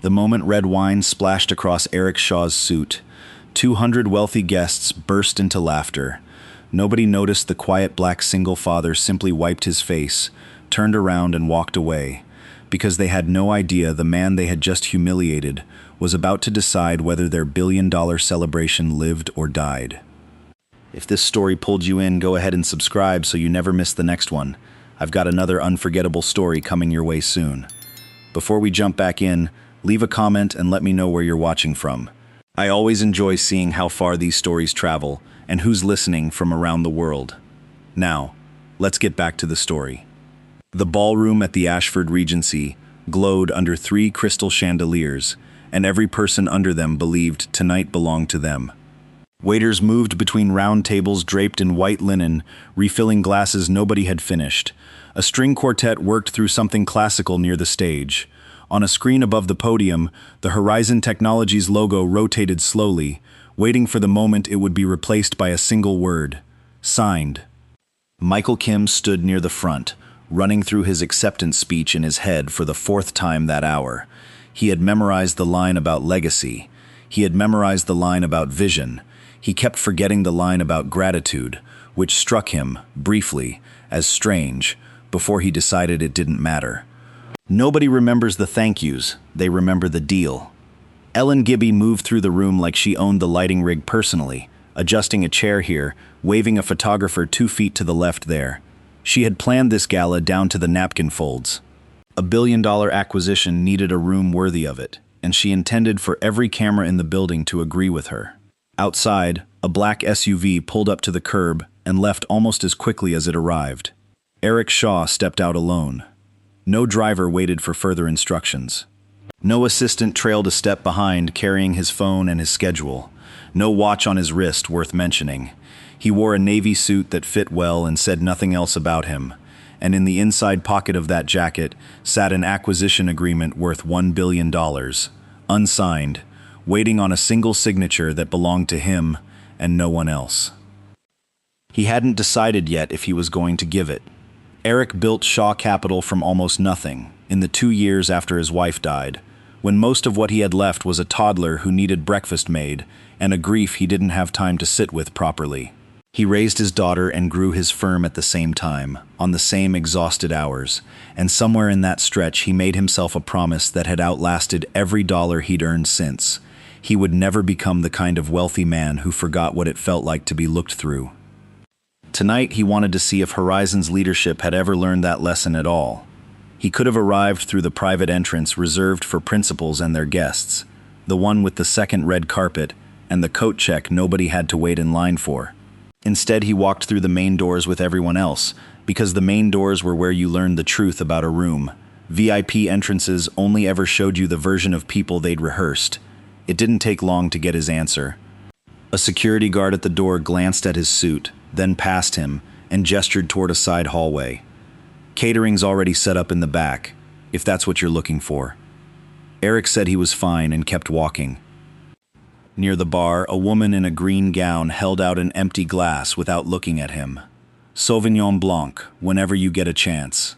The moment red wine splashed across Eric Shaw's suit, 200 wealthy guests burst into laughter. Nobody noticed the quiet black single father simply wiped his face, turned around and walked away, because they had no idea the man they had just humiliated was about to decide whether their billion-dollar celebration lived or died. If this story pulled you in, go ahead and subscribe so you never miss the next one. I've got another unforgettable story coming your way soon. Before we jump back in, leave a comment and let me know where you're watching from. I always enjoy seeing how far these stories travel and who's listening from around the world. Now, let's get back to the story. The ballroom at the Ashford Regency glowed under 3 crystal chandeliers, and every person under them believed tonight belonged to them. Waiters moved between round tables draped in white linen, refilling glasses nobody had finished. A string quartet worked through something classical near the stage. On a screen above the podium, the Horizon Technologies logo rotated slowly, waiting for the moment it would be replaced by a single word: signed. Michael Kim stood near the front, running through his acceptance speech in his head for the 4th time that hour. He had memorized the line about legacy. He had memorized the line about vision. He kept forgetting the line about gratitude, which struck him, briefly, as strange, before he decided it didn't matter. Nobody remembers the thank yous, they remember the deal. Ellen Gibby moved through the room like she owned the lighting rig personally, adjusting a chair here, waving a photographer 2 feet to the left there. She had planned this gala down to the napkin folds. A billion-dollar acquisition needed a room worthy of it, and she intended for every camera in the building to agree with her. Outside, a black SUV pulled up to the curb and left almost as quickly as it arrived. Eric Shaw stepped out alone. No driver waited for further instructions. No assistant trailed a step behind, carrying his phone and his schedule. No watch on his wrist worth mentioning. He wore a navy suit that fit well and said nothing else about him. And in the inside pocket of that jacket sat an acquisition agreement worth $1 billion, unsigned, waiting on a single signature that belonged to him and no one else. He hadn't decided yet if he was going to give it. Eric built Shaw Capital from almost nothing, in the 2 years after his wife died, when most of what he had left was a toddler who needed breakfast made and a grief he didn't have time to sit with properly. He raised his daughter and grew his firm at the same time, on the same exhausted hours, and somewhere in that stretch he made himself a promise that had outlasted every dollar he'd earned since. He would never become the kind of wealthy man who forgot what it felt like to be looked through. Tonight he wanted to see if Horizon's leadership had ever learned that lesson at all. He could have arrived through the private entrance reserved for principals and their guests, the one with the second red carpet and the coat check nobody had to wait in line for. Instead, he walked through the main doors with everyone else, because the main doors were where you learned the truth about a room. VIP entrances only ever showed you the version of people they'd rehearsed. It didn't take long to get his answer. A security guard at the door glanced at his suit, then past him, and gestured toward a side hallway. Catering's already set up in the back, if that's what you're looking for. Eric said he was fine and kept walking. Near the bar, a woman in a green gown held out an empty glass without looking at him. Sauvignon Blanc, whenever you get a chance.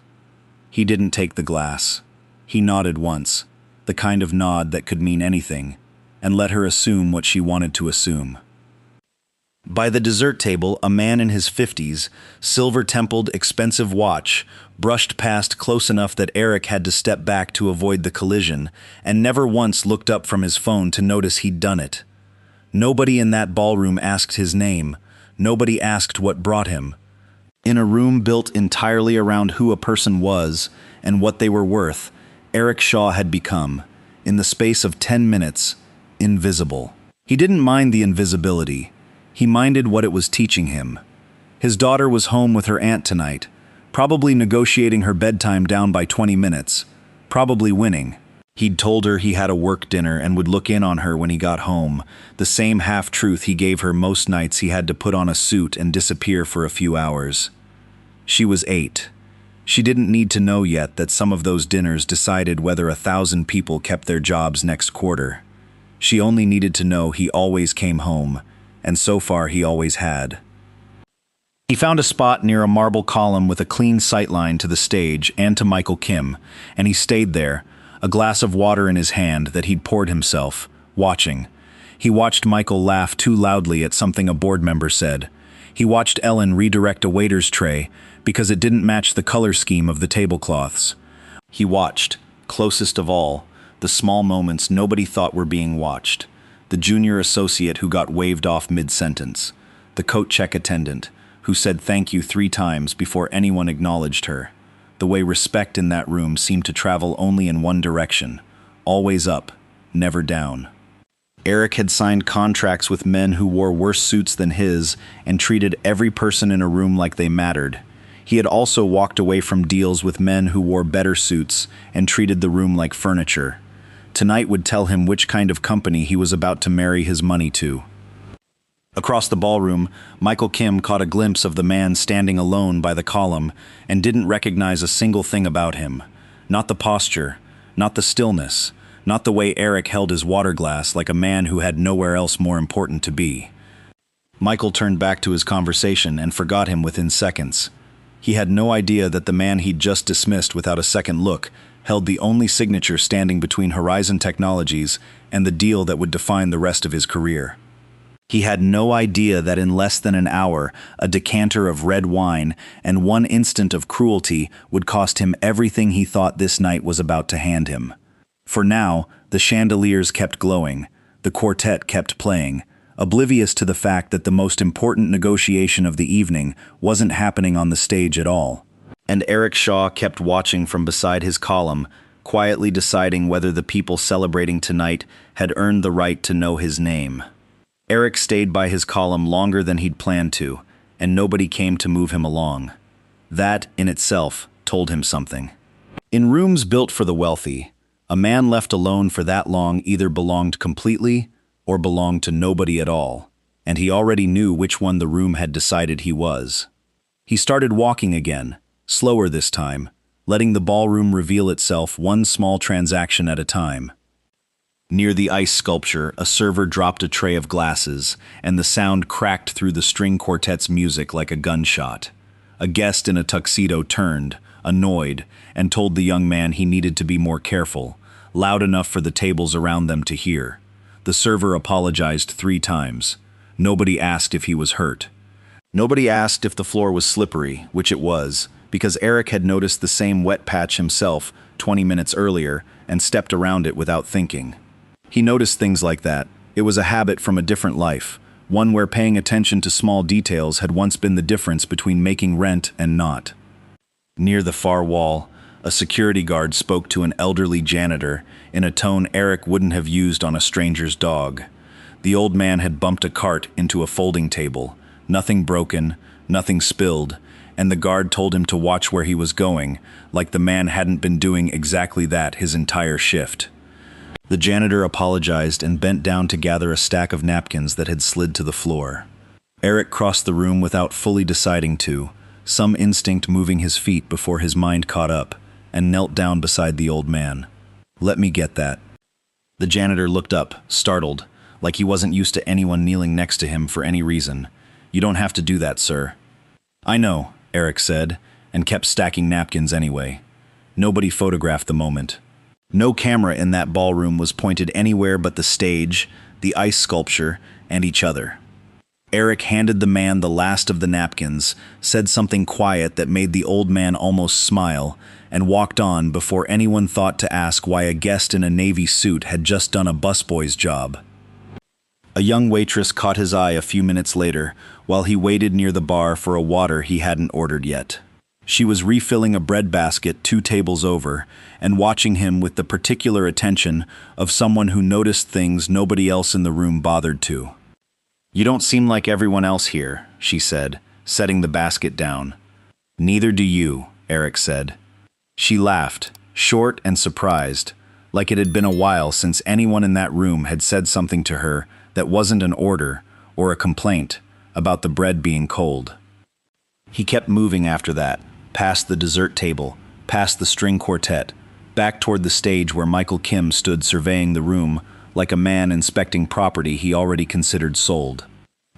He didn't take the glass. He nodded once, the kind of nod that could mean anything, and let her assume what she wanted to assume. By the dessert table, a man in his 50s, silver-templed, expensive watch, brushed past close enough that Eric had to step back to avoid the collision, and never once looked up from his phone to notice he'd done it. Nobody in that ballroom asked his name. Nobody asked what brought him. In a room built entirely around who a person was and what they were worth, Eric Shaw had become, in the space of 10 minutes, invisible. He didn't mind the invisibility. He minded what it was teaching him. His daughter was home with her aunt tonight, probably negotiating her bedtime down by 20 minutes, probably winning. He'd told her he had a work dinner and would look in on her when he got home, the same half-truth he gave her most nights he had to put on a suit and disappear for a few hours. She was 8. She didn't need to know yet that some of those dinners decided whether 1,000 people kept their jobs next quarter. She only needed to know he always came home, and so far he always had. He found a spot near a marble column with a clean sightline to the stage and to Michael Kim, and he stayed there, a glass of water in his hand that he'd poured himself, watching. He watched Michael laugh too loudly at something a board member said. He watched Ellen redirect a waiter's tray because it didn't match the color scheme of the tablecloths. He watched, closest of all, the small moments nobody thought were being watched. The junior associate who got waved off mid-sentence. The coat check attendant who said thank you 3 times before anyone acknowledged her. The way respect in that room seemed to travel only in one direction, always up, never down. Eric had signed contracts with men who wore worse suits than his and treated every person in a room like they mattered. He had also walked away from deals with men who wore better suits and treated the room like furniture. Tonight would tell him which kind of company he was about to marry his money to. Across the ballroom, Michael Kim caught a glimpse of the man standing alone by the column and didn't recognize a single thing about him. Not the posture, not the stillness, not the way Eric held his water glass like a man who had nowhere else more important to be. Michael turned back to his conversation and forgot him within seconds. He had no idea that the man he'd just dismissed without a second look held the only signature standing between Horizon Technologies and the deal that would define the rest of his career. He had no idea that in less than an hour, a decanter of red wine and 1 instant of cruelty would cost him everything he thought this night was about to hand him. For now, the chandeliers kept glowing, the quartet kept playing, oblivious to the fact that the most important negotiation of the evening wasn't happening on the stage at all. And Eric Shaw kept watching from beside his column, quietly deciding whether the people celebrating tonight had earned the right to know his name. Eric stayed by his column longer than he'd planned to, and nobody came to move him along. That, in itself, told him something. In rooms built for the wealthy, a man left alone for that long either belonged completely or belonged to nobody at all, and he already knew which one the room had decided he was. He started walking again, slower this time, letting the ballroom reveal itself one small transaction at a time. Near the ice sculpture, a server dropped a tray of glasses, and the sound cracked through the string quartet's music like a gunshot. A guest in a tuxedo turned, annoyed, and told the young man he needed to be more careful, loud enough for the tables around them to hear. The server apologized 3 times. Nobody asked if he was hurt. Nobody asked if the floor was slippery, which it was, because Eric had noticed the same wet patch himself 20 minutes earlier and stepped around it without thinking. He noticed things like that. It was a habit from a different life, one where paying attention to small details had once been the difference between making rent and not. Near the far wall, a security guard spoke to an elderly janitor in a tone Eric wouldn't have used on a stranger's dog. The old man had bumped a cart into a folding table, nothing broken, nothing spilled, and the guard told him to watch where he was going, like the man hadn't been doing exactly that his entire shift. The janitor apologized and bent down to gather a stack of napkins that had slid to the floor. Eric crossed the room without fully deciding to, some instinct moving his feet before his mind caught up, and knelt down beside the old man. "Let me get that." The janitor looked up, startled, like he wasn't used to anyone kneeling next to him for any reason. "You don't have to do that, sir." "I know," Eric said, and kept stacking napkins anyway. Nobody photographed the moment. No camera in that ballroom was pointed anywhere but the stage, the ice sculpture, and each other. Eric handed the man the last of the napkins, said something quiet that made the old man almost smile, and walked on before anyone thought to ask why a guest in a navy suit had just done a busboy's job. A young waitress caught his eye a few minutes later, while he waited near the bar for a water he hadn't ordered yet. She was refilling a bread basket 2 tables over and watching him with the particular attention of someone who noticed things nobody else in the room bothered to. "You don't seem like everyone else here," she said, setting the basket down. "Neither do you," Eric said. She laughed, short and surprised, like it had been a while since anyone in that room had said something to her that wasn't an order or a complaint about the bread being cold. He kept moving after that, past the dessert table, past the string quartet, back toward the stage where Michael Kim stood surveying the room like a man inspecting property he already considered sold.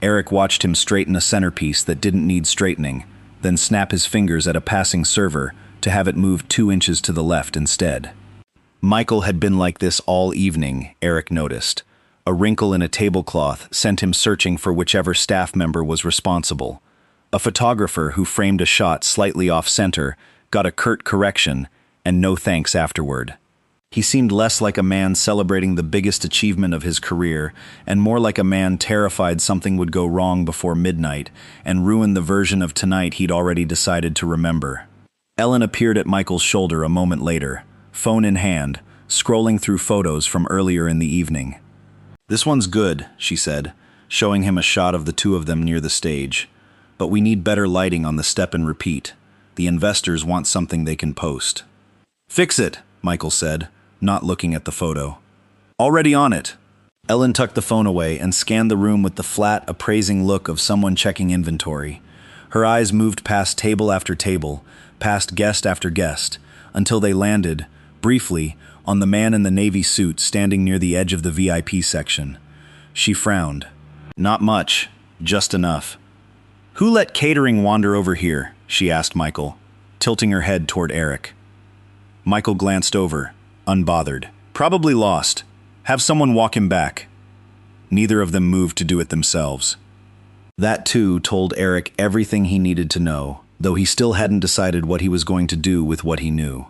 Eric watched him straighten a centerpiece that didn't need straightening, then snap his fingers at a passing server to have it move 2 inches to the left instead. Michael had been like this all evening, Eric noticed. A wrinkle in a tablecloth sent him searching for whichever staff member was responsible. A photographer who framed a shot slightly off-center got a curt correction and no thanks afterward. He seemed less like a man celebrating the biggest achievement of his career and more like a man terrified something would go wrong before midnight and ruin the version of tonight he'd already decided to remember. Ellen appeared at Michael's shoulder a moment later, phone in hand, scrolling through photos from earlier in the evening. "This one's good," she said, showing him a shot of the two of them near the stage. "But we need better lighting on the step and repeat. The investors want something they can post." "Fix it," Michael said, not looking at the photo. "Already on it." Ellen tucked the phone away and scanned the room with the flat, appraising look of someone checking inventory. Her eyes moved past table after table, past guest after guest, until they landed, briefly, on the man in the navy suit standing near the edge of the VIP section. She frowned. "Not much, just enough." "Who let catering wander over here?" she asked Michael, tilting her head toward Eric. Michael glanced over, unbothered. "Probably lost. Have someone walk him back." Neither of them moved to do it themselves. That too told Eric everything he needed to know, though he still hadn't decided what he was going to do with what he knew.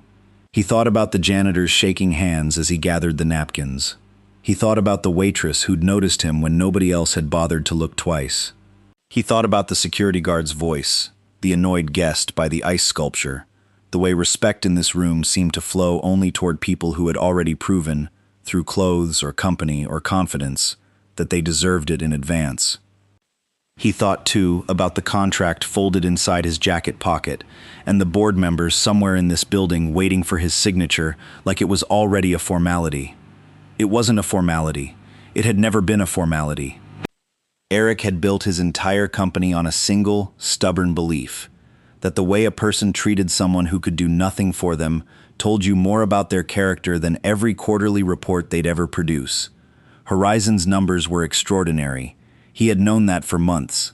He thought about the janitors shaking hands as he gathered the napkins. He thought about the waitress who'd noticed him when nobody else had bothered to look twice. He thought about the security guard's voice, the annoyed guest by the ice sculpture, the way respect in this room seemed to flow only toward people who had already proven, through clothes or company or confidence, that they deserved it in advance. He thought, too, about the contract folded inside his jacket pocket and the board members somewhere in this building waiting for his signature like it was already a formality. It wasn't a formality. It had never been a formality. Eric had built his entire company on a single, stubborn belief that the way a person treated someone who could do nothing for them told you more about their character than every quarterly report they'd ever produce. Horizon's numbers were extraordinary. He had known that for months.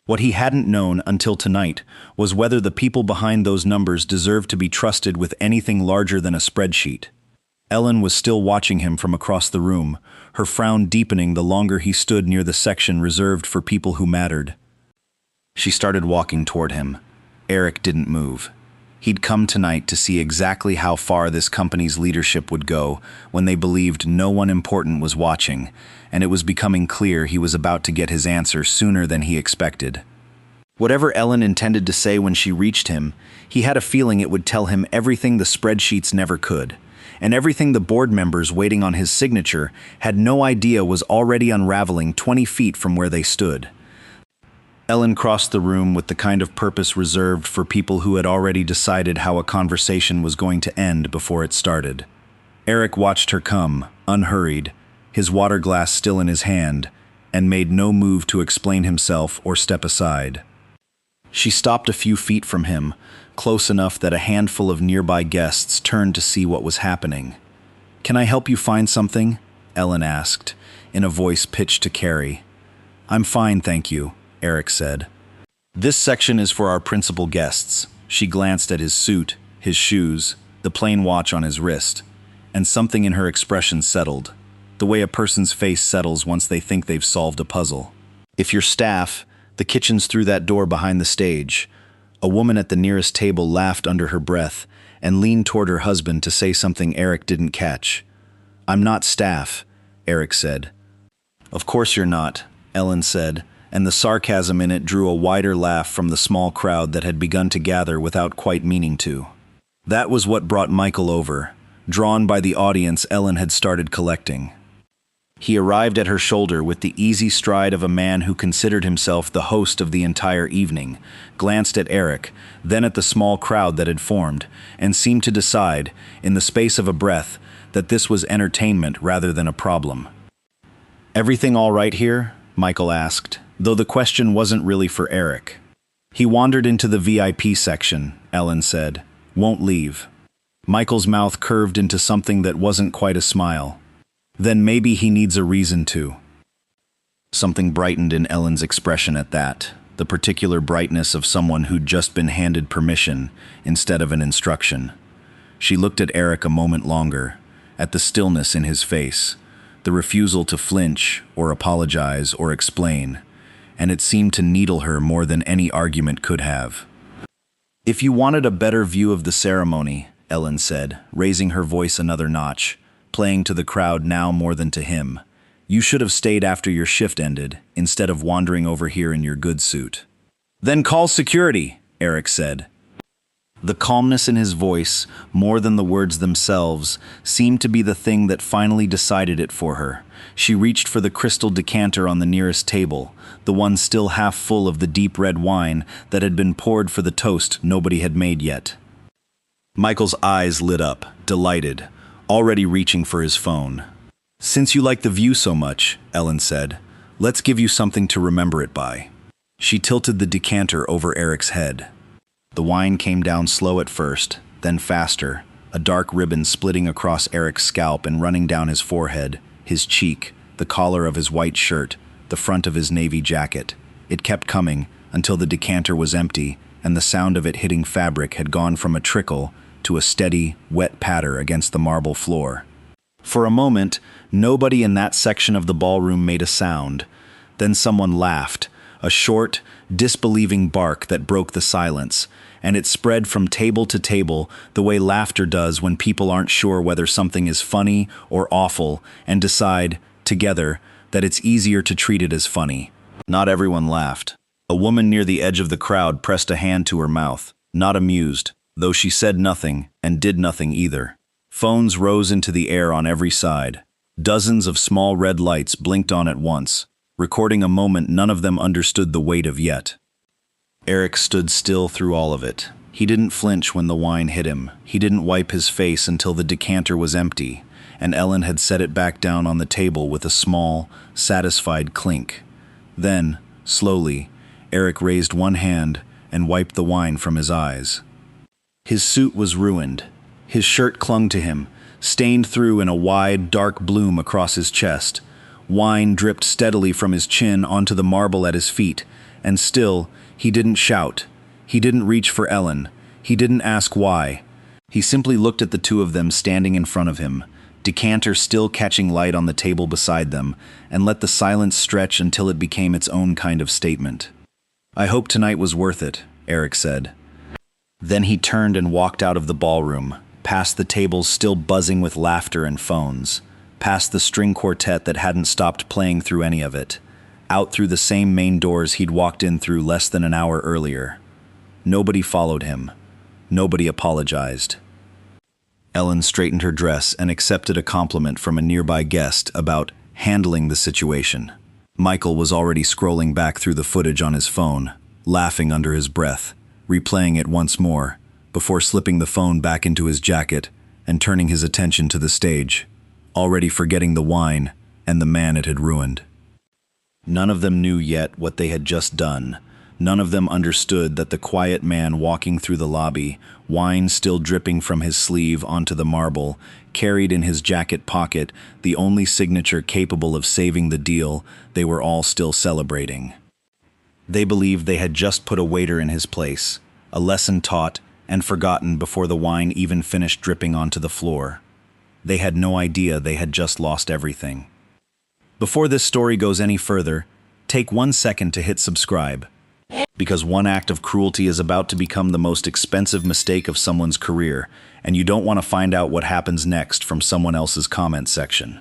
What he hadn't known until tonight was whether the people behind those numbers deserved to be trusted with anything larger than a spreadsheet. Ellen was still watching him from across the room, her frown deepening the longer he stood near the section reserved for people who mattered. She started walking toward him. Eric didn't move. He'd come tonight to see exactly how far this company's leadership would go when they believed no one important was watching, and it was becoming clear he was about to get his answer sooner than he expected. Whatever Ellen intended to say when she reached him, he had a feeling it would tell him everything the spreadsheets never could, and everything the board members waiting on his signature had no idea was already unraveling 20 feet from where they stood. Ellen crossed the room with the kind of purpose reserved for people who had already decided how a conversation was going to end before it started. Eric watched her come, unhurried, his water glass still in his hand, and made no move to explain himself or step aside. She stopped a few feet from him, close enough that a handful of nearby guests turned to see what was happening. "Can I help you find something?" Ellen asked, in a voice pitched to Carrie. "I'm fine, thank you," Eric said. "This section is for our principal guests." She glanced at his suit, his shoes, the plain watch on his wrist, and something in her expression settled, the way a person's face settles once they think they've solved a puzzle. "If you're staff, the kitchen's through that door behind the stage." A woman at the nearest table laughed under her breath and leaned toward her husband to say something Eric didn't catch. "I'm not staff," Eric said. "Of course you're not," Ellen said, and the sarcasm in it drew a wider laugh from the small crowd that had begun to gather without quite meaning to. That was what brought Michael over, drawn by the audience Ellen had started collecting. He arrived at her shoulder with the easy stride of a man who considered himself the host of the entire evening, glanced at Eric, then at the small crowd that had formed, and seemed to decide, in the space of a breath, that this was entertainment rather than a problem. "Everything all right here?" Michael asked, though the question wasn't really for Eric. "He wandered into the VIP section," Ellen said. "Won't leave." Michael's mouth curved into something that wasn't quite a smile. "Then maybe he needs a reason to." Something brightened in Ellen's expression at that, the particular brightness of someone who'd just been handed permission instead of an instruction. She looked at Eric a moment longer, at the stillness in his face, the refusal to flinch or apologize or explain, and it seemed to needle her more than any argument could have. "If you wanted a better view of the ceremony," Ellen said, raising her voice another notch, playing to the crowd now more than to him, "you should have stayed after your shift ended, instead of wandering over here in your good suit." "Then call security," Eric said. The calmness in his voice, more than the words themselves, seemed to be the thing that finally decided it for her. She reached for the crystal decanter on the nearest table, the one still half full of the deep red wine that had been poured for the toast nobody had made yet. Michael's eyes lit up, delighted, already reaching for his phone. "Since you like the view so much," Ellen said, "let's give you something to remember it by." She tilted the decanter over Eric's head. The wine came down slow at first, then faster, a dark ribbon splitting across Eric's scalp and running down his forehead, his cheek, the collar of his white shirt, the front of his navy jacket. It kept coming until the decanter was empty and the sound of it hitting fabric had gone from a trickle to a steady, wet patter against the marble floor. For a moment, nobody in that section of the ballroom made a sound. Then someone laughed, a short, disbelieving bark that broke the silence, and it spread from table to table the way laughter does when people aren't sure whether something is funny or awful and decide, together, that it's easier to treat it as funny. Not everyone laughed. A woman near the edge of the crowd pressed a hand to her mouth, not amused, though she said nothing and did nothing either. Phones rose into the air on every side. Dozens of small red lights blinked on at once, recording a moment none of them understood the weight of yet. Eric stood still through all of it. He didn't flinch when the wine hit him. He didn't wipe his face until the decanter was empty, and Ellen had set it back down on the table with a small, satisfied clink. Then, slowly, Eric raised one hand and wiped the wine from his eyes. His suit was ruined. His shirt clung to him, stained through in a wide, dark bloom across his chest. Wine dripped steadily from his chin onto the marble at his feet, and still, he didn't shout. He didn't reach for Ellen. He didn't ask why. He simply looked at the two of them standing in front of him, decanter still catching light on the table beside them, and let the silence stretch until it became its own kind of statement. "I hope tonight was worth it," Eric said. Then he turned and walked out of the ballroom, past the tables still buzzing with laughter and phones, past the string quartet that hadn't stopped playing through any of it, out through the same main doors he'd walked in through less than an hour earlier. Nobody followed him. Nobody apologized. Ellen straightened her dress and accepted a compliment from a nearby guest about handling the situation. Michael was already scrolling back through the footage on his phone, laughing under his breath, replaying it once more, before slipping the phone back into his jacket and turning his attention to the stage, already forgetting the wine and the man it had ruined. None of them knew yet what they had just done. None of them understood that the quiet man walking through the lobby, wine still dripping from his sleeve onto the marble, carried in his jacket pocket the only signature capable of saving the deal they were all still celebrating. They believed they had just put a waiter in his place, a lesson taught and forgotten before the wine even finished dripping onto the floor. They had no idea they had just lost everything. Before this story goes any further, take 1 second to hit subscribe, because one act of cruelty is about to become the most expensive mistake of someone's career, and you don't want to find out what happens next from someone else's comment section.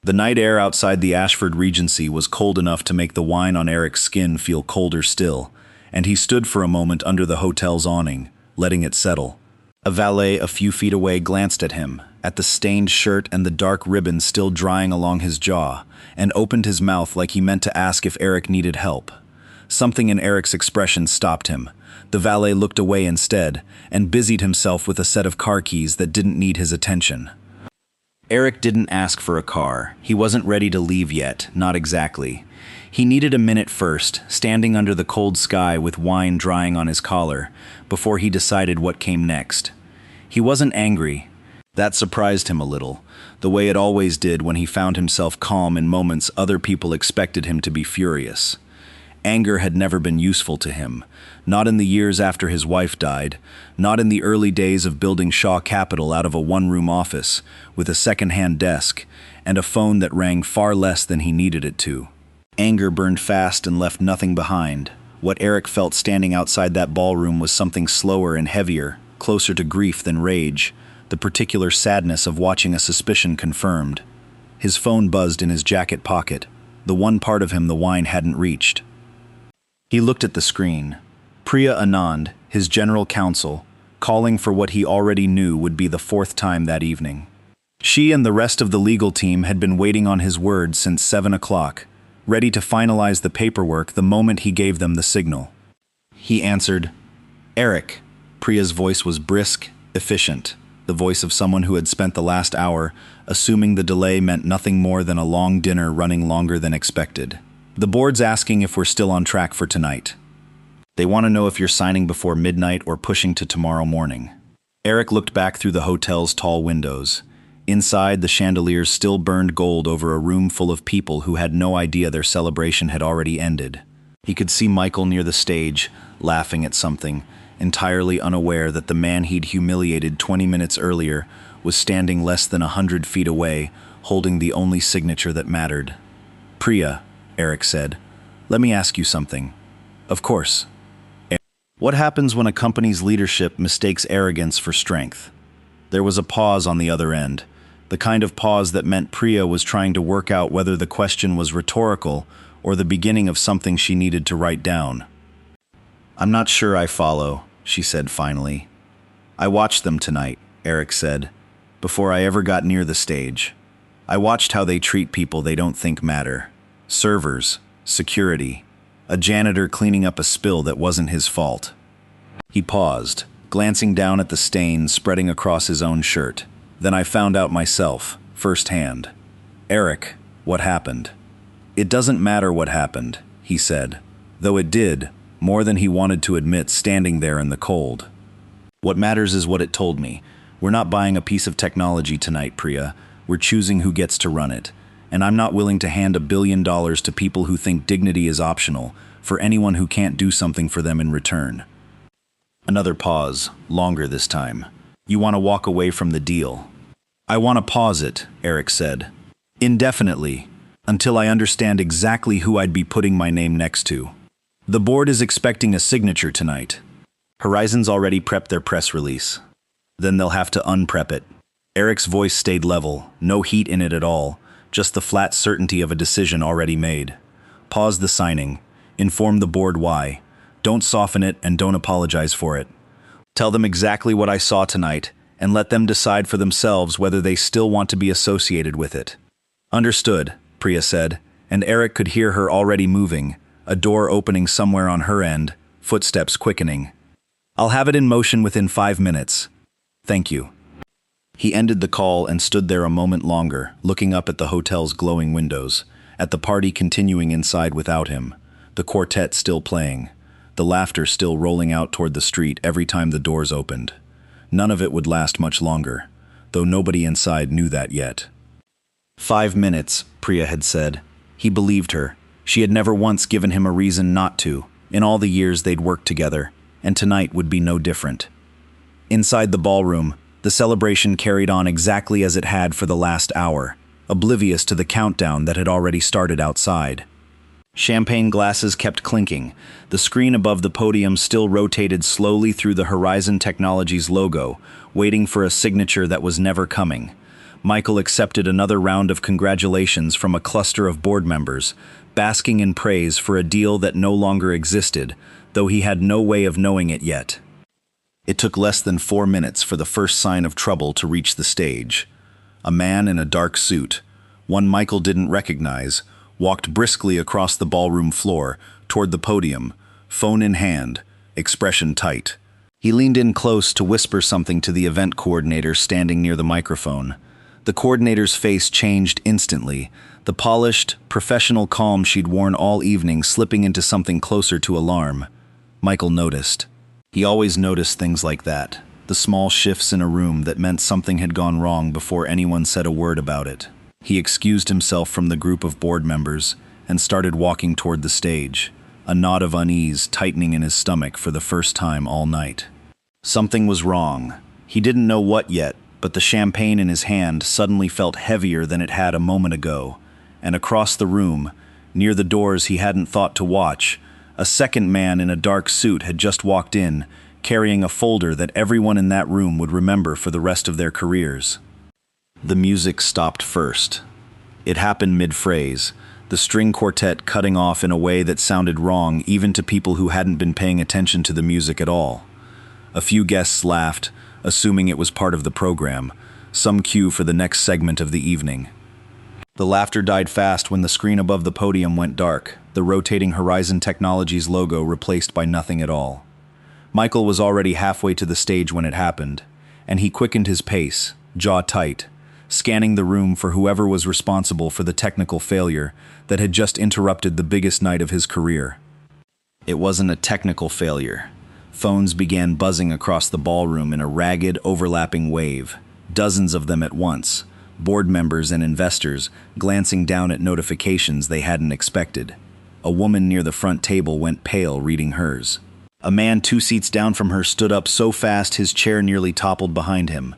The night air outside the Ashford Regency was cold enough to make the wine on Eric's skin feel colder still, and he stood for a moment under the hotel's awning, letting it settle. A valet a few feet away glanced at him, at the stained shirt and the dark ribbon still drying along his jaw, and opened his mouth like he meant to ask if Eric needed help. Something in Eric's expression stopped him. The valet looked away instead, and busied himself with a set of car keys that didn't need his attention. Eric didn't ask for a car. He wasn't ready to leave yet, not exactly. He needed a minute first, standing under the cold sky with wine drying on his collar, before he decided what came next. He wasn't angry. That surprised him a little, the way it always did when he found himself calm in moments other people expected him to be furious. Anger had never been useful to him, not in the years after his wife died, not in the early days of building Shaw Capital out of a one-room office with a second-hand desk and a phone that rang far less than he needed it to. Anger burned fast and left nothing behind. What Eric felt standing outside that ballroom was something slower and heavier, closer to grief than rage, the particular sadness of watching a suspicion confirmed. His phone buzzed in his jacket pocket, the one part of him the wine hadn't reached. He looked at the screen. Priya Anand, his general counsel, calling for what he already knew would be the fourth time that evening. She and the rest of the legal team had been waiting on his word since 7 o'clock, ready to finalize the paperwork the moment he gave them the signal. He answered, "Eric." Priya's voice was brisk, efficient, the voice of someone who had spent the last hour assuming the delay meant nothing more than a long dinner running longer than expected. "The board's asking if we're still on track for tonight. They want to know if you're signing before midnight or pushing to tomorrow morning." Eric looked back through the hotel's tall windows. Inside, the chandeliers still burned gold over a room full of people who had no idea their celebration had already ended. He could see Michael near the stage, laughing at something, entirely unaware that the man he'd humiliated 20 minutes earlier was standing less than 100 feet away, holding the only signature that mattered. "Priya," Eric said, "let me ask you something." "Of course." "What happens when a company's leadership mistakes arrogance for strength?" There was a pause on the other end, the kind of pause that meant Priya was trying to work out whether the question was rhetorical or the beginning of something she needed to write down. "I'm not sure I follow," she said finally. "I watched them tonight," Eric said, "before I ever got near the stage. I watched how they treat people they don't think matter. Servers, security, a janitor cleaning up a spill that wasn't his fault." He paused, glancing down at the stains spreading across his own shirt. "Then I found out myself, firsthand." "Eric, what happened?" "It doesn't matter what happened," he said, though it did, more than he wanted to admit standing there in the cold. "What matters is what it told me. We're not buying a piece of technology tonight, Priya. We're choosing who gets to run it. And I'm not willing to hand $1 billion to people who think dignity is optional, for anyone who can't do something for them in return." Another pause, longer this time. "You want to walk away from the deal?" "I want to pause it," Eric said. "Indefinitely, until I understand exactly who I'd be putting my name next to. The board is expecting a signature tonight. Horizon's already prepped their press release. Then they'll have to unprep it." Eric's voice stayed level, no heat in it at all, just the flat certainty of a decision already made. "Pause the signing. Inform the board why. Don't soften it and don't apologize for it. Tell them exactly what I saw tonight and let them decide for themselves whether they still want to be associated with it." "Understood," Priya said, and Eric could hear her already moving, a door opening somewhere on her end, footsteps quickening. "I'll have it in motion within 5 minutes. Thank you." He ended the call and stood there a moment longer, looking up at the hotel's glowing windows, at the party continuing inside without him, the quartet still playing, the laughter still rolling out toward the street every time the doors opened. None of it would last much longer, though nobody inside knew that yet. 5 minutes, Priya had said. He believed her. She had never once given him a reason not to, in all the years they'd worked together, and tonight would be no different. Inside the ballroom, the celebration carried on exactly as it had for the last hour, oblivious to the countdown that had already started outside. Champagne glasses kept clinking. The screen above the podium still rotated slowly through the Horizon Technologies logo, waiting for a signature that was never coming. Michael accepted another round of congratulations from a cluster of board members, basking in praise for a deal that no longer existed, though he had no way of knowing it yet. It took less than 4 minutes for the first sign of trouble to reach the stage. A man in a dark suit, one Michael didn't recognize, walked briskly across the ballroom floor toward the podium, phone in hand, expression tight. He leaned in close to whisper something to the event coordinator standing near the microphone. The coordinator's face changed instantly, the polished, professional calm she'd worn all evening slipping into something closer to alarm. Michael noticed. He always noticed things like that, the small shifts in a room that meant something had gone wrong before anyone said a word about it. He excused himself from the group of board members and started walking toward the stage, a knot of unease tightening in his stomach for the first time all night. Something was wrong. He didn't know what yet, but the champagne in his hand suddenly felt heavier than it had a moment ago, and across the room, near the doors he hadn't thought to watch, a second man in a dark suit had just walked in, carrying a folder that everyone in that room would remember for the rest of their careers. The music stopped first. It happened mid-phrase, the string quartet cutting off in a way that sounded wrong even to people who hadn't been paying attention to the music at all. A few guests laughed, assuming it was part of the program, some cue for the next segment of the evening. The laughter died fast when the screen above the podium went dark, the rotating Horizon Technologies logo replaced by nothing at all. Michael was already halfway to the stage when it happened, and he quickened his pace, jaw tight, scanning the room for whoever was responsible for the technical failure that had just interrupted the biggest night of his career. It wasn't a technical failure. Phones began buzzing across the ballroom in a ragged, overlapping wave, dozens of them at once, board members and investors glancing down at notifications they hadn't expected. A woman near the front table went pale reading hers. A man 2 seats down from her stood up so fast his chair nearly toppled behind him.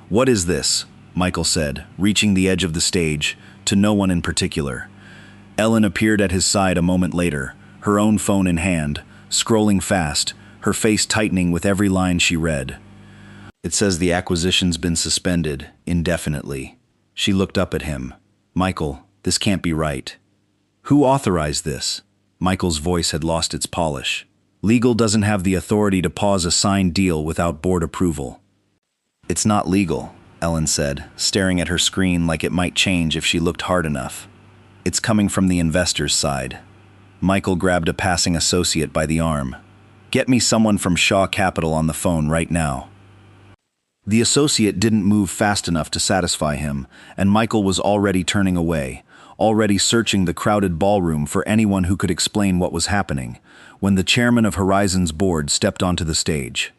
"What is this?" Michael said, reaching the edge of the stage, to no one in particular. Ellen appeared at his side a moment later, her own phone in hand, scrolling fast, her face tightening with every line she read. "It says the acquisition's been suspended, indefinitely." She looked up at him. "Michael, this can't be right." "Who authorized this?" Michael's voice had lost its polish. "Legal doesn't have the authority to pause a signed deal without board approval." "It's not legal," Ellen said, staring at her screen like it might change if she looked hard enough. "It's coming from the investor's side." Michael grabbed a passing associate by the arm. "Get me someone from Shaw Capital on the phone right now." The associate didn't move fast enough to satisfy him, and Michael was already turning away, already searching the crowded ballroom for anyone who could explain what was happening, when the chairman of Horizon's board stepped onto the stage.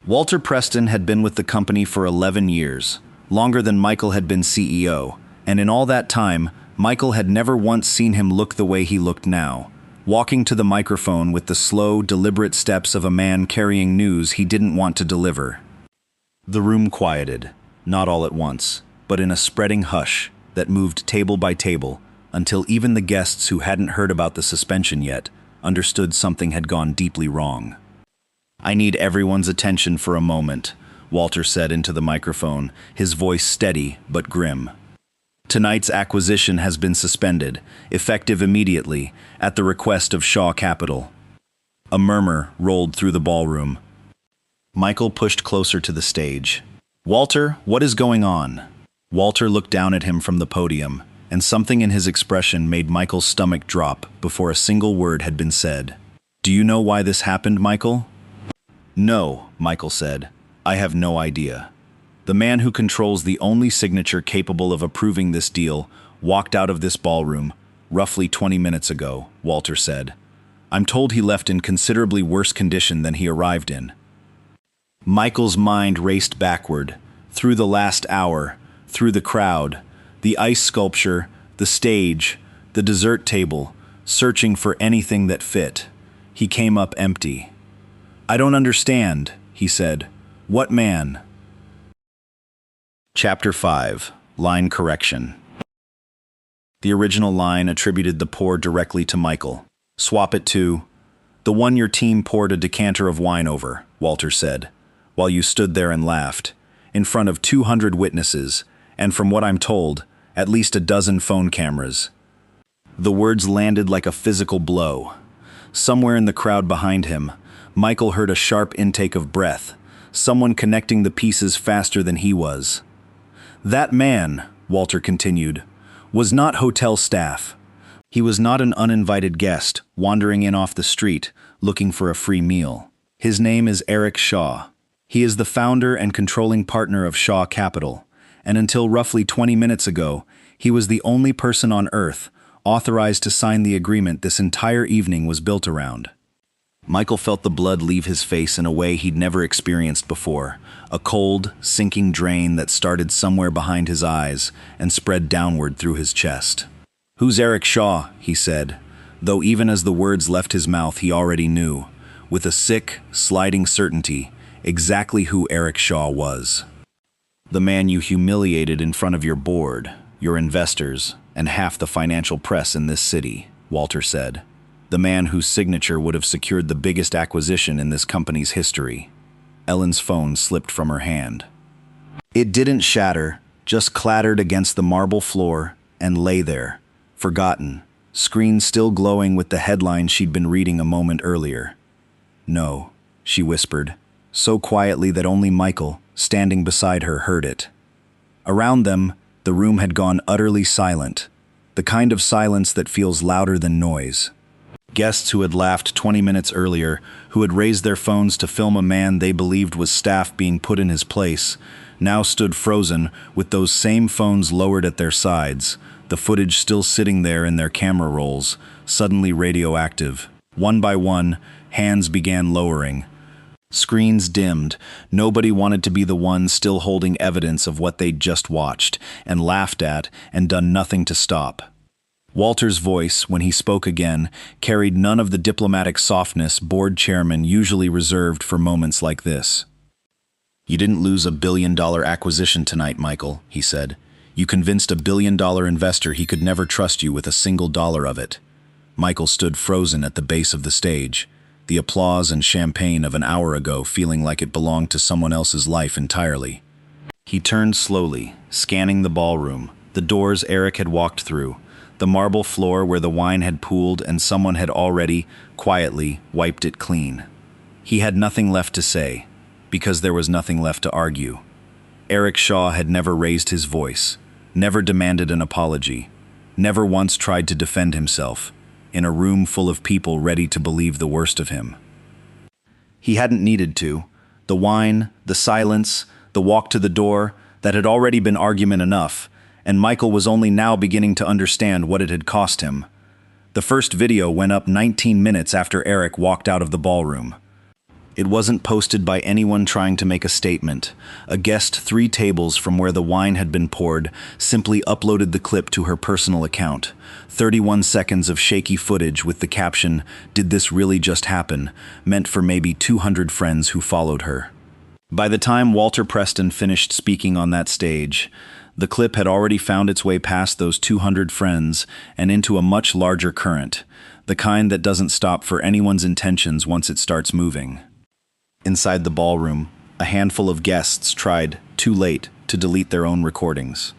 Walter Preston had been with the company for 11 years, longer than Michael had been CEO, and in all that time, Michael had never once seen him look the way he looked now, walking to the microphone with the slow, deliberate steps of a man carrying news he didn't want to deliver. The room quieted, not all at once, but in a spreading hush that moved table by table until even the guests who hadn't heard about the suspension yet understood something had gone deeply wrong. "I need everyone's attention for a moment," Walter said into the microphone, his voice steady but grim. "Tonight's acquisition has been suspended, effective immediately, at the request of Shaw Capital." A murmur rolled through the ballroom. Michael pushed closer to the stage. "Walter, what is going on?" Walter looked down at him from the podium, and something in his expression made Michael's stomach drop before a single word had been said. "Do you know why this happened, Michael?" "No," Michael said. "I have no idea." "The man who controls the only signature capable of approving this deal walked out of this ballroom roughly 20 minutes ago," Walter said. "I'm told he left in considerably worse condition than he arrived in." Michael's mind raced backward, through the last hour, through the crowd, the ice sculpture, the stage, the dessert table, searching for anything that fit. He came up empty. "I don't understand," he said. "What man?" Chapter 5. Line Correction. The original line attributed the pour directly to Michael. "Swap it to the one your team poured a decanter of wine over," Walter said, while you stood there and laughed, in front of 200 witnesses, and from what I'm told, at least a dozen phone cameras. The words landed like a physical blow. Somewhere in the crowd behind him, Michael heard a sharp intake of breath, someone connecting the pieces faster than he was. "That man," Walter continued, "was not hotel staff. He was not an uninvited guest, wandering in off the street, looking for a free meal. His name is Eric Shaw. He is the founder and controlling partner of Shaw Capital, and until roughly 20 minutes ago, he was the only person on Earth authorized to sign the agreement this entire evening was built around." Michael felt the blood leave his face in a way he'd never experienced before, a cold, sinking drain that started somewhere behind his eyes and spread downward through his chest. "Who's Eric Shaw?" he said. though even as the words left his mouth he already knew, with a sick, sliding certainty, exactly who Eric Shaw was. The man you humiliated in front of your board, your investors, and half the financial press in this city, Walter said. The man whose signature would have secured the biggest acquisition in this company's history. Ellen's phone slipped from her hand. It didn't shatter, just clattered against the marble floor and lay there, forgotten, screen still glowing with the headline she'd been reading a moment earlier. "No," she whispered, so quietly that only Michael, standing beside her, heard it. Around them, the room had gone utterly silent, the kind of silence that feels louder than noise. Guests who had laughed 20 minutes earlier, who had raised their phones to film a man they believed was staff being put in his place, now stood frozen with those same phones lowered at their sides, the footage still sitting there in their camera rolls, suddenly radioactive. One by one, hands began lowering. Screens dimmed. Nobody wanted to be the one still holding evidence of what they'd just watched, and laughed at, and done nothing to stop. Walter's voice, when he spoke again, carried none of the diplomatic softness board chairmen usually reserved for moments like this. "You didn't lose a billion-dollar acquisition tonight, Michael," he said. "You convinced a billion-dollar investor he could never trust you with a single dollar of it." Michael stood frozen at the base of the stage, the applause and champagne of an hour ago feeling like it belonged to someone else's life entirely. He turned slowly, scanning the ballroom, the doors Eric had walked through, the marble floor where the wine had pooled and someone had already, quietly, wiped it clean. He had nothing left to say, because there was nothing left to argue. Eric Shaw had never raised his voice, never demanded an apology, never once tried to defend himself, in a room full of people ready to believe the worst of him. He hadn't needed to. The wine, the silence, the walk to the door, that had already been argument enough, and Michael was only now beginning to understand what it had cost him. The first video went up 19 minutes after Eric walked out of the ballroom. It wasn't posted by anyone trying to make a statement. A guest 3 tables from where the wine had been poured simply uploaded the clip to her personal account. 31 seconds of shaky footage with the caption, "Did this really just happen?" meant for maybe 200 friends who followed her. By the time Walter Preston finished speaking on that stage, the clip had already found its way past those 200 friends and into a much larger current, the kind that doesn't stop for anyone's intentions once it starts moving. Inside the ballroom, a handful of guests tried, too late, to delete their own recordings.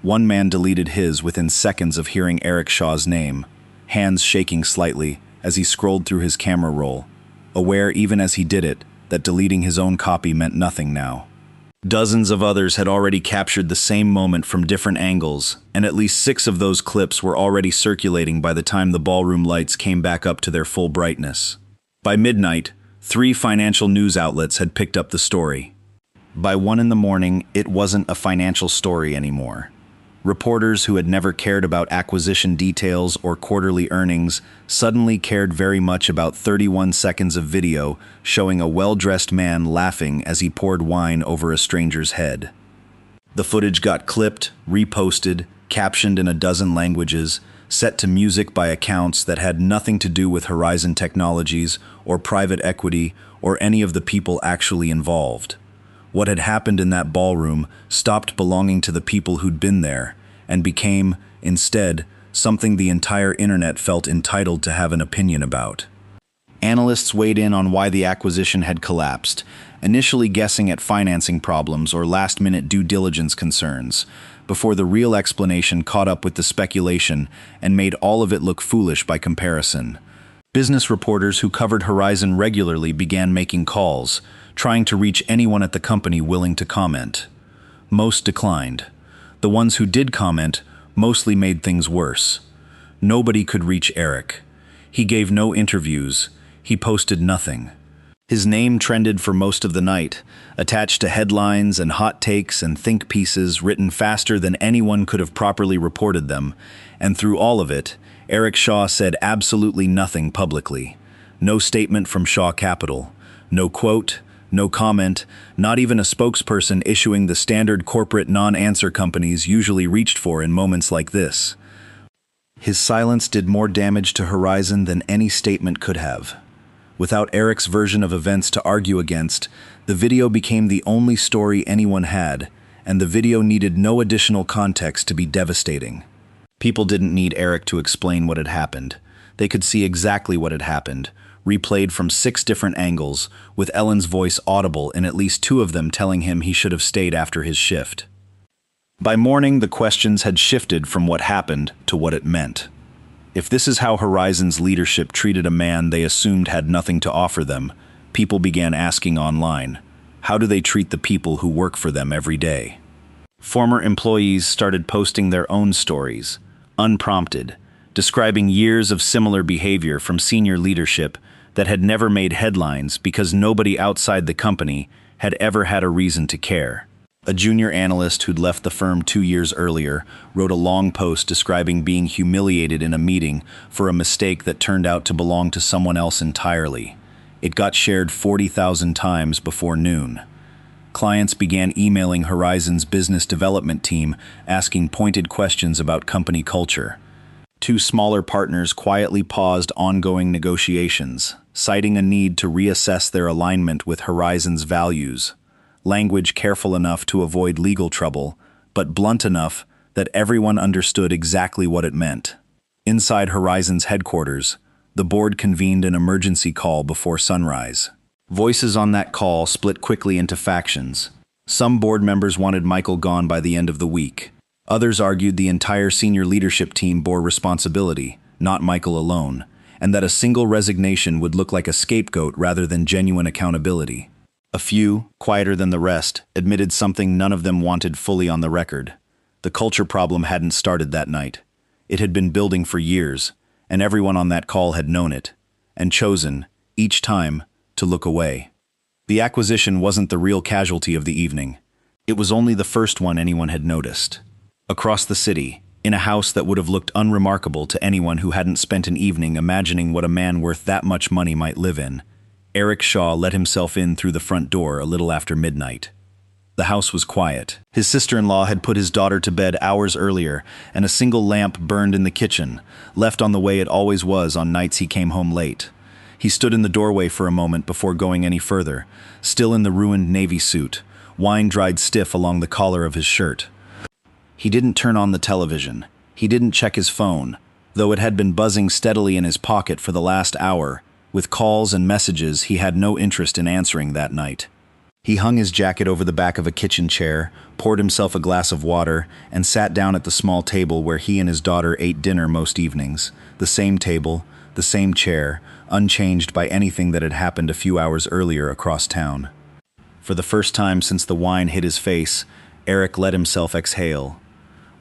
One man deleted his within seconds of hearing Eric Shaw's name, hands shaking slightly as he scrolled through his camera roll, aware even as he did it that deleting his own copy meant nothing now. Dozens of others had already captured the same moment from different angles, and at least 6 of those clips were already circulating by the time the ballroom lights came back up to their full brightness. By midnight, 3 financial news outlets had picked up the story. By 1 in the morning, it wasn't a financial story anymore. Reporters who had never cared about acquisition details or quarterly earnings suddenly cared very much about 31 seconds of video showing a well-dressed man laughing as he poured wine over a stranger's head. The footage got clipped, reposted, captioned in a dozen languages, set to music by accounts that had nothing to do with Horizon Technologies or private equity or any of the people actually involved. What had happened in that ballroom stopped belonging to the people who'd been there and became, instead, something the entire internet felt entitled to have an opinion about. Analysts weighed in on why the acquisition had collapsed, initially guessing at financing problems or last-minute due diligence concerns, before the real explanation caught up with the speculation and made all of it look foolish by comparison. Business reporters who covered Horizon regularly began making calls, trying to reach anyone at the company willing to comment. Most declined. The ones who did comment mostly made things worse. Nobody could reach Eric. He gave no interviews. He posted nothing. His name trended for most of the night, attached to headlines and hot takes and think pieces written faster than anyone could have properly reported them, and through all of it, Eric Shaw said absolutely nothing publicly. No statement from Shaw Capital. No quote, no comment, not even a spokesperson issuing the standard corporate non-answer companies usually reached for in moments like this. His silence did more damage to Horizon than any statement could have. Without Eric's version of events to argue against, the video became the only story anyone had, and the video needed no additional context to be devastating. People didn't need Eric to explain what had happened. They could see exactly what had happened, replayed from 6 different angles, with Ellen's voice audible in at least 2 of them telling him he should have stayed after his shift. By morning, the questions had shifted from what happened to what it meant. If this is how Horizon's leadership treated a man they assumed had nothing to offer them, people began asking online, how do they treat the people who work for them every day? Former employees started posting their own stories, unprompted, describing years of similar behavior from senior leadership that had never made headlines because nobody outside the company had ever had a reason to care. A junior analyst who'd left the firm 2 years earlier wrote a long post describing being humiliated in a meeting for a mistake that turned out to belong to someone else entirely. It got shared 40,000 times before noon. Clients began emailing Horizon's business development team asking pointed questions about company culture. 2 smaller partners quietly paused ongoing negotiations, citing a need to reassess their alignment with Horizon's values. Language careful enough to avoid legal trouble, but blunt enough that everyone understood exactly what it meant. Inside Horizon's headquarters, the board convened an emergency call before sunrise. Voices on that call split quickly into factions. Some board members wanted Michael gone by the end of the week. Others argued the entire senior leadership team bore responsibility, not Michael alone, and that a single resignation would look like a scapegoat rather than genuine accountability. A few, quieter than the rest, admitted something none of them wanted fully on the record. The culture problem hadn't started that night. It had been building for years, and everyone on that call had known it, and chosen, each time, to look away. The acquisition wasn't the real casualty of the evening. It was only the first one anyone had noticed. Across the city, in a house that would have looked unremarkable to anyone who hadn't spent an evening imagining what a man worth that much money might live in, Eric Shaw let himself in through the front door a little after midnight. The house was quiet. His sister-in-law had put his daughter to bed hours earlier, and a single lamp burned in the kitchen, left on the way it always was on nights he came home late. He stood in the doorway for a moment before going any further, still in the ruined navy suit, wine dried stiff along the collar of his shirt. He didn't turn on the television. He didn't check his phone, though it had been buzzing steadily in his pocket for the last hour, with calls and messages he had no interest in answering that night. He hung his jacket over the back of a kitchen chair, poured himself a glass of water, and sat down at the small table where he and his daughter ate dinner most evenings. The same table, the same chair, unchanged by anything that had happened a few hours earlier across town. For the first time since the wine hit his face, Eric let himself exhale.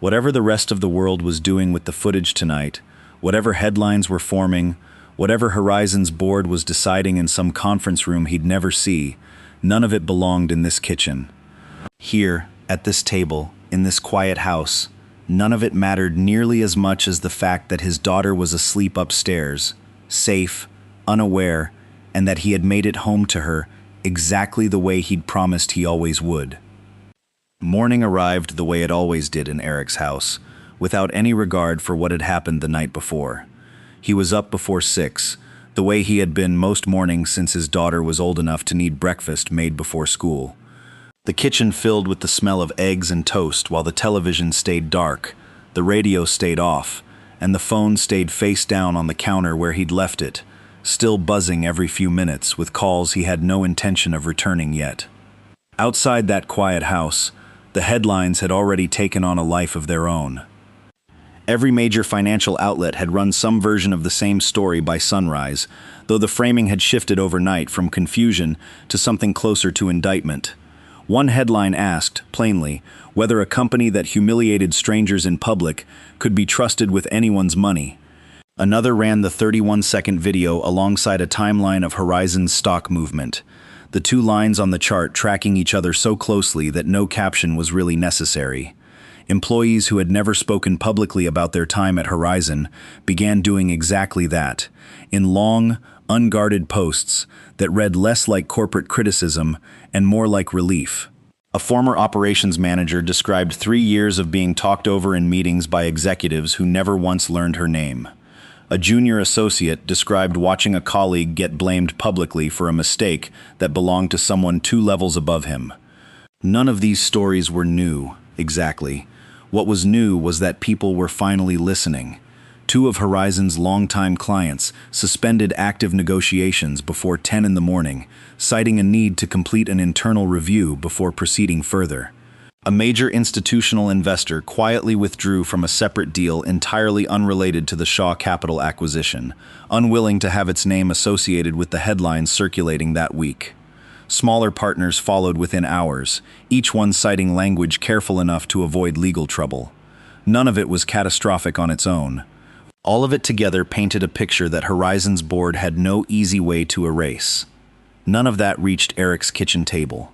Whatever the rest of the world was doing with the footage tonight, whatever headlines were forming, whatever Horizon's board was deciding in some conference room he'd never see, none of it belonged in this kitchen. Here, at this table, in this quiet house, none of it mattered nearly as much as the fact that his daughter was asleep upstairs, safe, unaware, and that he had made it home to her exactly the way he'd promised he always would. Morning arrived the way it always did in Eric's house, without any regard for what had happened the night before. He was up before 6, the way he had been most mornings since his daughter was old enough to need breakfast made before school. The kitchen filled with the smell of eggs and toast while the television stayed dark, the radio stayed off, and the phone stayed face down on the counter where he'd left it, still buzzing every few minutes with calls he had no intention of returning yet. Outside that quiet house, the headlines had already taken on a life of their own. Every major financial outlet had run some version of the same story by sunrise, though the framing had shifted overnight from confusion to something closer to indictment. One headline asked, plainly, whether a company that humiliated strangers in public could be trusted with anyone's money. Another ran the 31-second video alongside a timeline of Horizon's stock movement, the 2 lines on the chart tracking each other so closely that no caption was really necessary. Employees who had never spoken publicly about their time at Horizon began doing exactly that, in long, unguarded posts that read less like corporate criticism and more like relief. A former operations manager described 3 years of being talked over in meetings by executives who never once learned her name. A junior associate described watching a colleague get blamed publicly for a mistake that belonged to someone 2 levels above him. None of these stories were new, exactly. What was new was that people were finally listening. 2 of Horizon's longtime clients suspended active negotiations before 10 in the morning, citing a need to complete an internal review before proceeding further. A major institutional investor quietly withdrew from a separate deal entirely unrelated to the Shaw Capital acquisition, unwilling to have its name associated with the headlines circulating that week. Smaller partners followed within hours, each one citing language careful enough to avoid legal trouble. None of it was catastrophic on its own. All of it together painted a picture that Horizon's board had no easy way to erase. None of that reached Eric's kitchen table.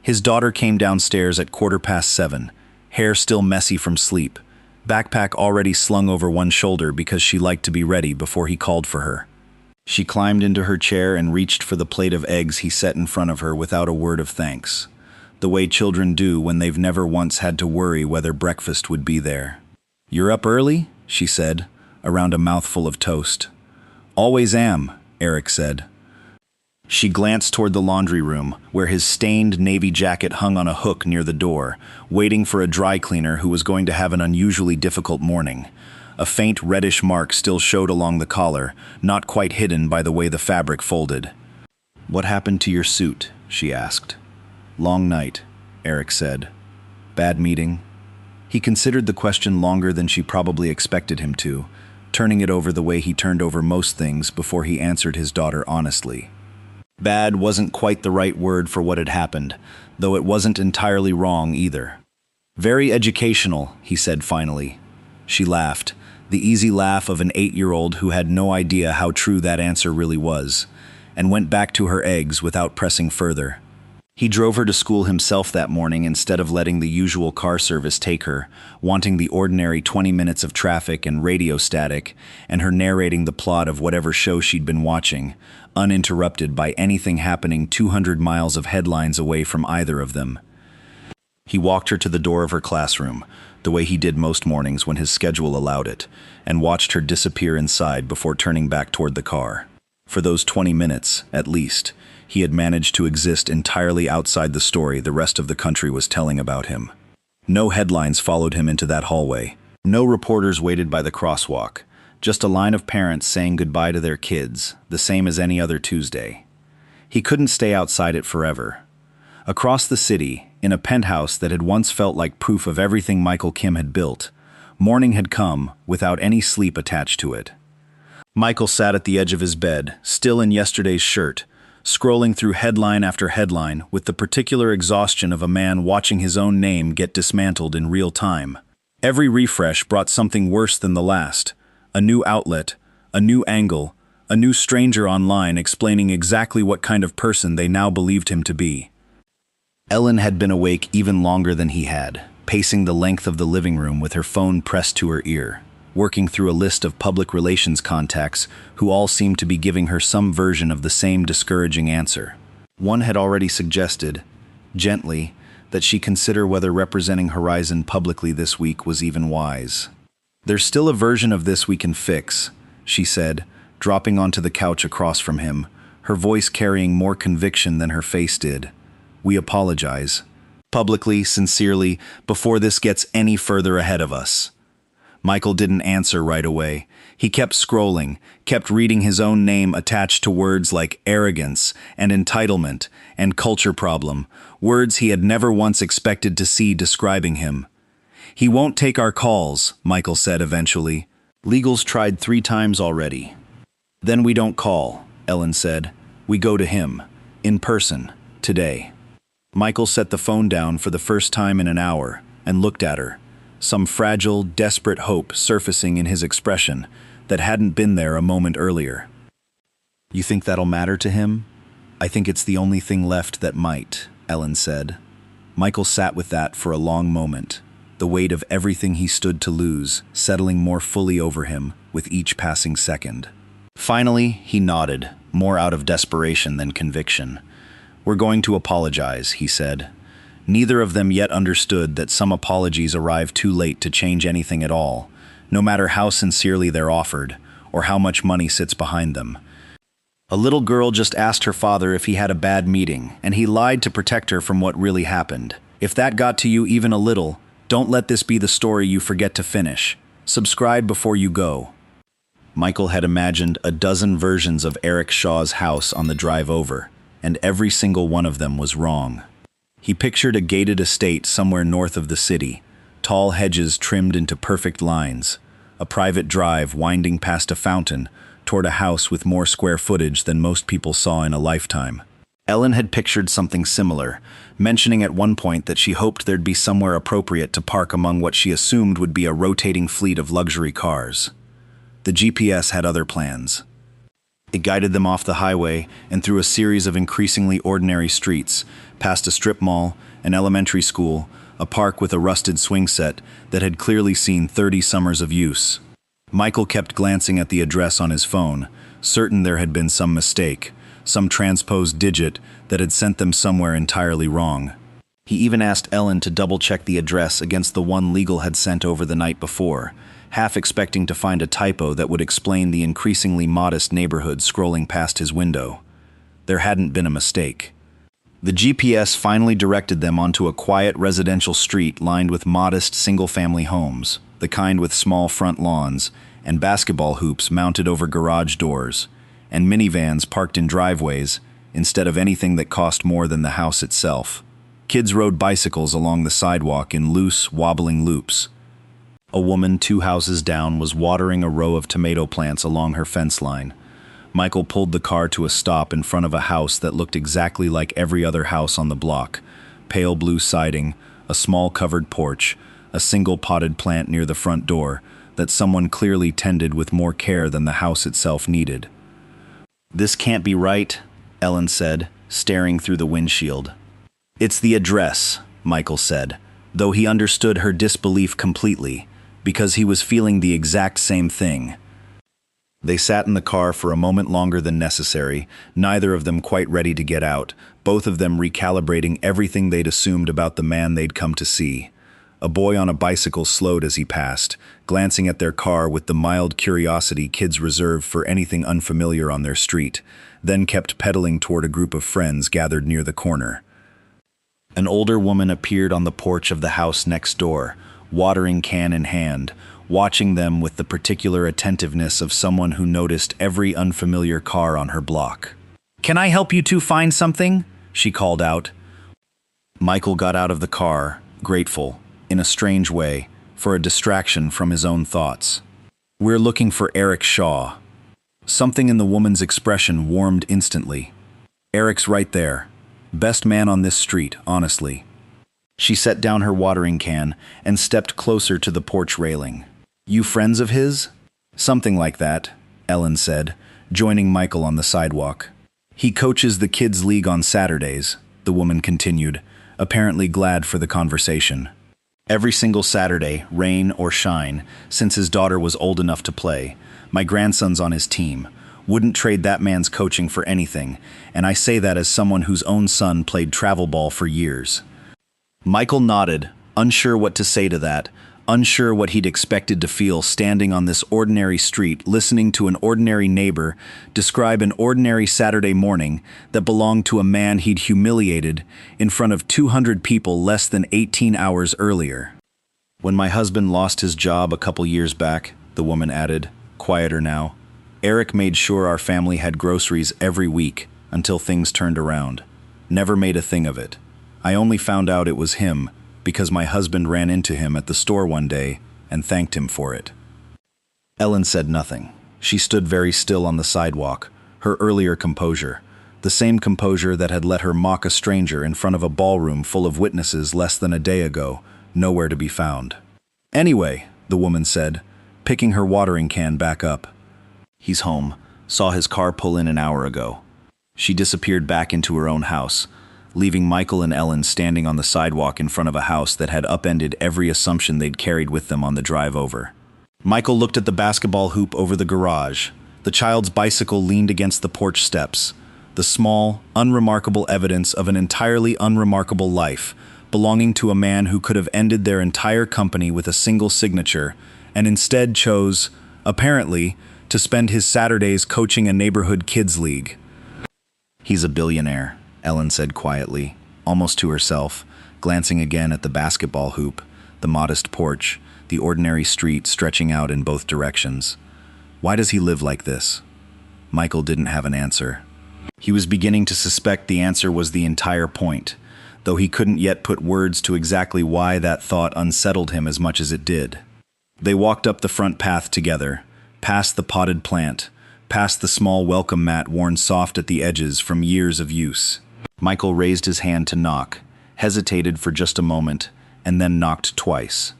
His daughter came downstairs at 7:15, hair still messy from sleep, backpack already slung over one shoulder because she liked to be ready before he called for her. She climbed into her chair and reached for the plate of eggs he set in front of her without a word of thanks, the way children do when they've never once had to worry whether breakfast would be there. "You're up early?" she said, around a mouthful of toast. "Always am," Eric said. She glanced toward the laundry room, where his stained navy jacket hung on a hook near the door, waiting for a dry cleaner who was going to have an unusually difficult morning. A faint reddish mark still showed along the collar, not quite hidden by the way the fabric folded. "What happened to your suit?" she asked. "Long night," Eric said. "Bad meeting?" He considered the question longer than she probably expected him to, turning it over the way he turned over most things before he answered his daughter honestly. Bad wasn't quite the right word for what had happened, though it wasn't entirely wrong either. "Very educational," he said finally. She laughed, the easy laugh of an 8-year-old who had no idea how true that answer really was, and went back to her eggs without pressing further. He drove her to school himself that morning instead of letting the usual car service take her, wanting the ordinary 20 minutes of traffic and radio static, and her narrating the plot of whatever show she'd been watching, uninterrupted by anything happening 200 miles of headlines away from either of them. He walked her to the door of her classroom, the way he did most mornings when his schedule allowed it, and watched her disappear inside before turning back toward the car. For those 20 minutes, at least, he had managed to exist entirely outside the story the rest of the country was telling about him. No headlines followed him into that hallway. No reporters waited by the crosswalk. Just a line of parents saying goodbye to their kids, the same as any other Tuesday. He couldn't stay outside it forever. Across the city, in a penthouse that had once felt like proof of everything Michael Kim had built, morning had come without any sleep attached to it. Michael sat at the edge of his bed, still in yesterday's shirt, scrolling through headline after headline with the particular exhaustion of a man watching his own name get dismantled in real time. Every refresh brought something worse than the last. A new outlet, a new angle, a new stranger online explaining exactly what kind of person they now believed him to be. Ellen had been awake even longer than he had, pacing the length of the living room with her phone pressed to her ear, working through a list of public relations contacts who all seemed to be giving her some version of the same discouraging answer. One had already suggested, gently, that she consider whether representing Horizon publicly this week was even wise. "There's still a version of this we can fix," she said, dropping onto the couch across from him, her voice carrying more conviction than her face did. "We apologize. Publicly, sincerely, before this gets any further ahead of us." Michael didn't answer right away. He kept scrolling, kept reading his own name attached to words like arrogance and entitlement and culture problem, words he had never once expected to see describing him. "He won't take our calls," Michael said eventually. "Legal's tried 3 times already." "Then we don't call," Ellen said. "We go to him, in person, today." Michael set the phone down for the first time in an hour and looked at her, some fragile, desperate hope surfacing in his expression that hadn't been there a moment earlier. "You think that'll matter to him?" "I think it's the only thing left that might," Ellen said. Michael sat with that for a long moment, the weight of everything he stood to lose settling more fully over him with each passing second. Finally, he nodded, more out of desperation than conviction. "We're going to apologize," he said. Neither of them yet understood that some apologies arrive too late to change anything at all, no matter how sincerely they're offered, or how much money sits behind them. A little girl just asked her father if he had a bad meeting, and he lied to protect her from what really happened. If that got to you even a little, don't let this be the story you forget to finish. Subscribe before you go. Michael had imagined a dozen versions of Eric Shaw's house on the drive over, and every single one of them was wrong. He pictured a gated estate somewhere north of the city, tall hedges trimmed into perfect lines, a private drive winding past a fountain toward a house with more square footage than most people saw in a lifetime. Ellen had pictured something similar, mentioning at one point that she hoped there'd be somewhere appropriate to park among what she assumed would be a rotating fleet of luxury cars. The GPS had other plans. It guided them off the highway and through a series of increasingly ordinary streets, past a strip mall, an elementary school, a park with a rusted swing set that had clearly seen 30 summers of use. Michael kept glancing at the address on his phone, certain there had been some mistake, some transposed digit that had sent them somewhere entirely wrong. He even asked Ellen to double-check the address against the one Legal had sent over the night before, half expecting to find a typo that would explain the increasingly modest neighborhood scrolling past his window. There hadn't been a mistake. The GPS finally directed them onto a quiet residential street lined with modest single-family homes, the kind with small front lawns and basketball hoops mounted over garage doors, and minivans parked in driveways instead of anything that cost more than the house itself. Kids rode bicycles along the sidewalk in loose, wobbling loops. A woman 2 houses down was watering a row of tomato plants along her fence line. Michael pulled the car to a stop in front of a house that looked exactly like every other house on the block. Pale blue siding, a small covered porch, a single potted plant near the front door that someone clearly tended with more care than the house itself needed. "This can't be right," Ellen said, staring through the windshield. "It's the address," Michael said, though he understood her disbelief completely, because he was feeling the exact same thing. They sat in the car for a moment longer than necessary, neither of them quite ready to get out, both of them recalibrating everything they'd assumed about the man they'd come to see. A boy on a bicycle slowed as he passed, glancing at their car with the mild curiosity kids reserve for anything unfamiliar on their street, then kept pedaling toward a group of friends gathered near the corner. An older woman appeared on the porch of the house next door, watering can in hand, watching them with the particular attentiveness of someone who noticed every unfamiliar car on her block. "Can I help you two find something?" she called out. Michael got out of the car, grateful, in a strange way, for a distraction from his own thoughts. "We're looking for Eric Shaw." Something in the woman's expression warmed instantly. "Eric's right there. Best man on this street, honestly." She set down her watering can and stepped closer to the porch railing. "You friends of his?" "Something like that," Ellen said, joining Michael on the sidewalk. "He coaches the kids' league on Saturdays," the woman continued, apparently glad for the conversation. "Every single Saturday, rain or shine, since his daughter was old enough to play. My grandson's on his team. Wouldn't trade that man's coaching for anything, and I say that as someone whose own son played travel ball for years." Michael nodded, unsure what to say to that, unsure what he'd expected to feel standing on this ordinary street listening to an ordinary neighbor describe an ordinary Saturday morning that belonged to a man he'd humiliated in front of 200 people less than 18 hours earlier. "When my husband lost his job a couple years back," the woman added, quieter now, "Eric made sure our family had groceries every week until things turned around. Never made a thing of it. I only found out it was him because my husband ran into him at the store one day and thanked him for it." Ellen said nothing. She stood very still on the sidewalk, her earlier composure, the same composure that had let her mock a stranger in front of a ballroom full of witnesses less than a day ago, nowhere to be found. "Anyway," the woman said, picking her watering can back up. "He's home. Saw his car pull in an hour ago." She disappeared back into her own house, leaving Michael and Ellen standing on the sidewalk in front of a house that had upended every assumption they'd carried with them on the drive over. Michael looked at the basketball hoop over the garage. The child's bicycle leaned against the porch steps, the small, unremarkable evidence of an entirely unremarkable life, belonging to a man who could have ended their entire company with a single signature, and instead chose, apparently, to spend his Saturdays coaching a neighborhood kids' league. "He's a billionaire," Ellen said quietly, almost to herself, glancing again at the basketball hoop, the modest porch, the ordinary street stretching out in both directions. Why does he live like this? Michael didn't have an answer. He was beginning to suspect the answer was the entire point, though he couldn't yet put words to exactly why that thought unsettled him as much as it did. They walked up the front path together, past the potted plant, past the small welcome mat worn soft at the edges from years of use. Michael raised his hand to knock, hesitated for just a moment, and then knocked twice.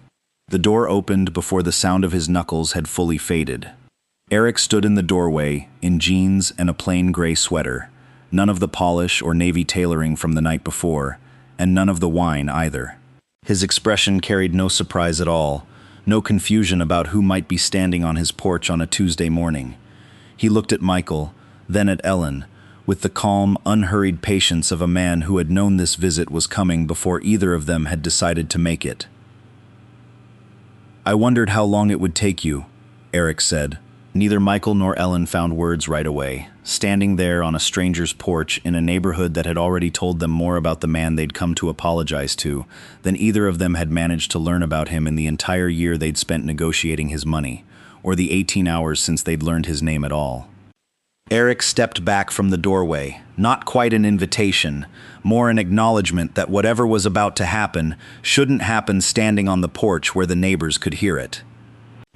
The door opened before the sound of his knuckles had fully faded. Eric stood in the doorway, in jeans and a plain gray sweater, none of the polish or navy tailoring from the night before, and none of the wine either. His expression carried no surprise at all, no confusion about who might be standing on his porch on a Tuesday morning. He looked at Michael, then at Ellen, with the calm, unhurried patience of a man who had known this visit was coming before either of them had decided to make it. "I wondered how long it would take you," Eric said. Neither Michael nor Ellen found words right away, standing there on a stranger's porch in a neighborhood that had already told them more about the man they'd come to apologize to than either of them had managed to learn about him in the entire year they'd spent negotiating his money, or the 18 hours since they'd learned his name at all. Eric stepped back from the doorway, not quite an invitation, more an acknowledgement that whatever was about to happen shouldn't happen standing on the porch where the neighbors could hear it.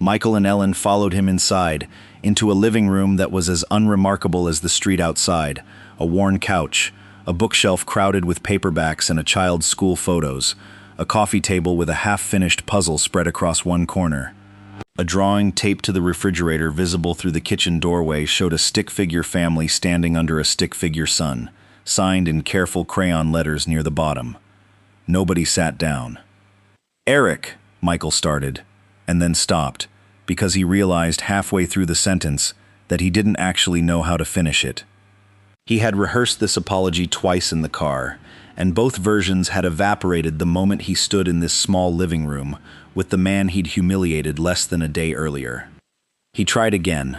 Michael and Ellen followed him inside, into a living room that was as unremarkable as the street outside, a worn couch, a bookshelf crowded with paperbacks and a child's school photos, a coffee table with a half-finished puzzle spread across one corner. A drawing taped to the refrigerator visible through the kitchen doorway showed a stick-figure family standing under a stick-figure son, signed in careful crayon letters near the bottom. Nobody sat down. "Eric," Michael started, and then stopped, because he realized halfway through the sentence that he didn't actually know how to finish it. He had rehearsed this apology twice in the car, and both versions had evaporated the moment he stood in this small living room with the man he'd humiliated less than a day earlier. He tried again.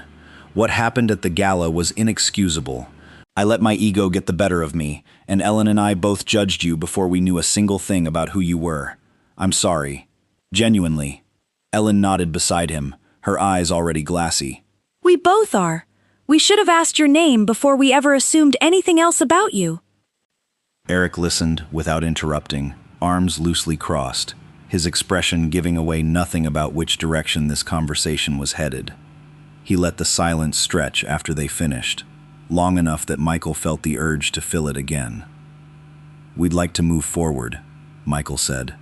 What happened at the gala was inexcusable. "I let my ego get the better of me, and Ellen and I both judged you before we knew a single thing about who you were. I'm sorry. Genuinely." Ellen nodded beside him, her eyes already glassy. "We both are. We should have asked your name before we ever assumed anything else about you." Eric listened without interrupting, arms loosely crossed, his expression giving away nothing about which direction this conversation was headed. He let the silence stretch after they finished, long enough that Michael felt the urge to fill it again. "We'd like to move forward," Michael said.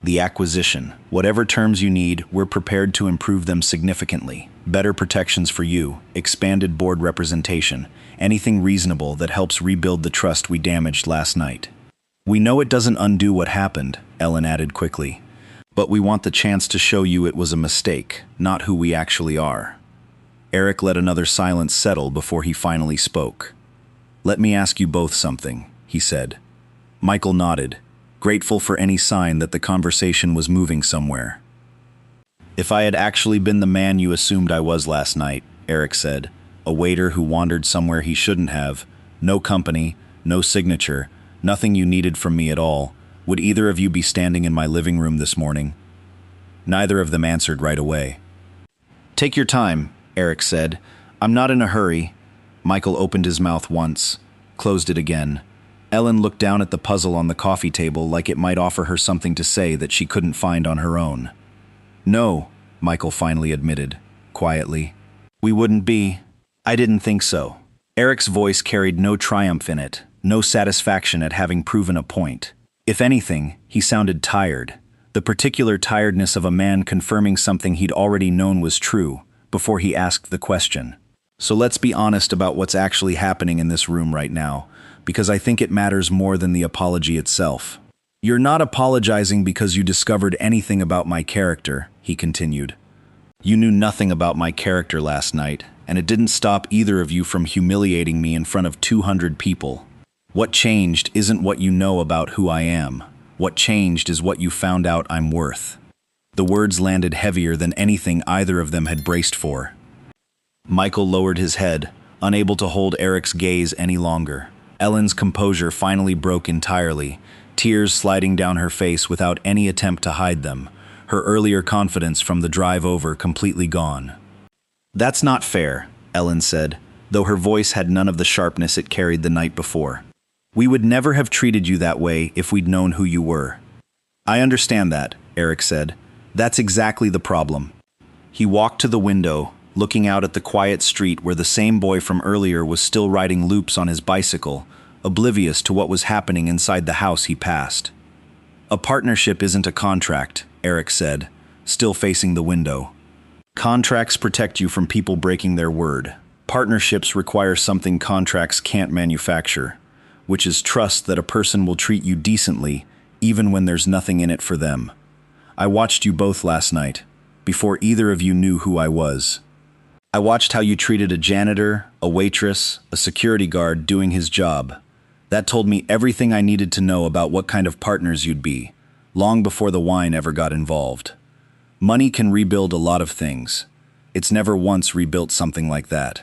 "The acquisition, whatever terms you need, we're prepared to improve them significantly. Better protections for you, expanded board representation, anything reasonable that helps rebuild the trust we damaged last night. We know it doesn't undo what happened," Ellen added quickly, "but we want the chance to show you it was a mistake, not who we actually are." Eric let another silence settle before he finally spoke. "Let me ask you both something," he said. Michael nodded, grateful for any sign that the conversation was moving somewhere. "If I had actually been the man you assumed I was last night," Eric said, "a waiter who wandered somewhere he shouldn't have, no company, no signature, nothing you needed from me at all, would either of you be standing in my living room this morning?" Neither of them answered right away. "Take your time," Eric said. "I'm not in a hurry." Michael opened his mouth once, closed it again. Ellen looked down at the puzzle on the coffee table like it might offer her something to say that she couldn't find on her own. "No," Michael finally admitted, quietly. "We wouldn't be. I didn't think so." Eric's voice carried no triumph in it, no satisfaction at having proven a point. If anything, he sounded tired, the particular tiredness of a man confirming something he'd already known was true before he asked the question. "So let's be honest about what's actually happening in this room right now, because I think it matters more than the apology itself. You're not apologizing because you discovered anything about my character," he continued. "You knew nothing about my character last night, and it didn't stop either of you from humiliating me in front of 200 people. What changed isn't what you know about who I am. What changed is what you found out I'm worth." The words landed heavier than anything either of them had braced for. Michael lowered his head, unable to hold Eric's gaze any longer. Ellen's composure finally broke entirely, tears sliding down her face without any attempt to hide them, her earlier confidence from the drive over completely gone. "That's not fair," Ellen said, though her voice had none of the sharpness it carried the night before. "We would never have treated you that way if we'd known who you were." "I understand that," Eric said. "That's exactly the problem." He walked to the window, looking out at the quiet street where the same boy from earlier was still riding loops on his bicycle, oblivious to what was happening inside the house he passed. "A partnership isn't a contract," Eric said, still facing the window. "Contracts protect you from people breaking their word. Partnerships require something contracts can't manufacture, which is trust that a person will treat you decently even when there's nothing in it for them. I watched you both last night, before either of you knew who I was. I watched how you treated a janitor, a waitress, a security guard doing his job. That told me everything I needed to know about what kind of partners you'd be, long before the wine ever got involved. Money can rebuild a lot of things. It's never once rebuilt something like that."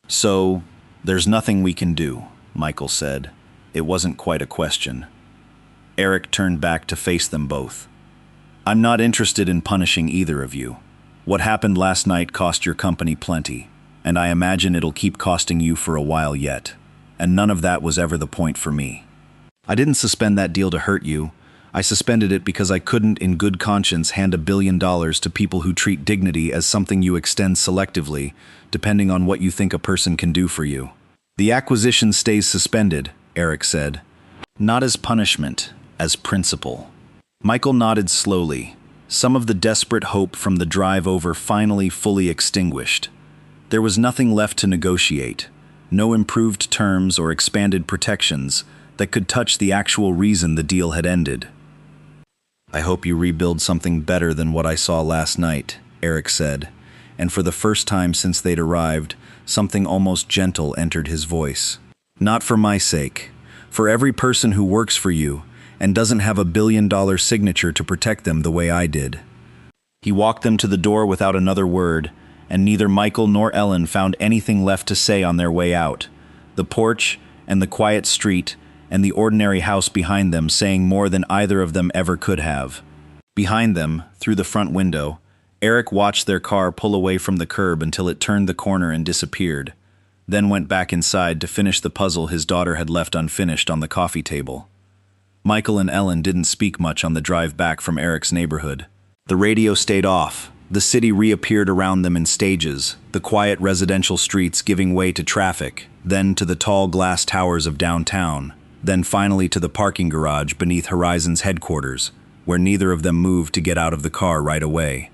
"So, there's nothing we can do," Michael said. It wasn't quite a question. Eric turned back to face them both. "I'm not interested in punishing either of you. What happened last night cost your company plenty, and I imagine it'll keep costing you for a while yet. And none of that was ever the point for me. I didn't suspend that deal to hurt you. I suspended it because I couldn't in good conscience hand $1 billion to people who treat dignity as something you extend selectively, depending on what you think a person can do for you. The acquisition stays suspended," Eric said. "Not as punishment, as principle." Michael nodded slowly, some of the desperate hope from the drive over finally fully extinguished. There was nothing left to negotiate, no improved terms or expanded protections that could touch the actual reason the deal had ended. "I hope you rebuild something better than what I saw last night," Eric said, and for the first time since they'd arrived, something almost gentle entered his voice. "Not for my sake, for every person who works for you and doesn't have $1 billion signature to protect them the way I did." He walked them to the door without another word, and neither Michael nor Ellen found anything left to say on their way out. The porch and the quiet street and the ordinary house behind them saying more than either of them ever could have. Behind them, through the front window, Eric watched their car pull away from the curb until it turned the corner and disappeared, then went back inside to finish the puzzle his daughter had left unfinished on the coffee table. Michael and Ellen didn't speak much on the drive back from Eric's neighborhood. The radio stayed off. The city reappeared around them in stages, the quiet residential streets giving way to traffic, then to the tall glass towers of downtown, then finally to the parking garage beneath Horizon's headquarters, where neither of them moved to get out of the car right away.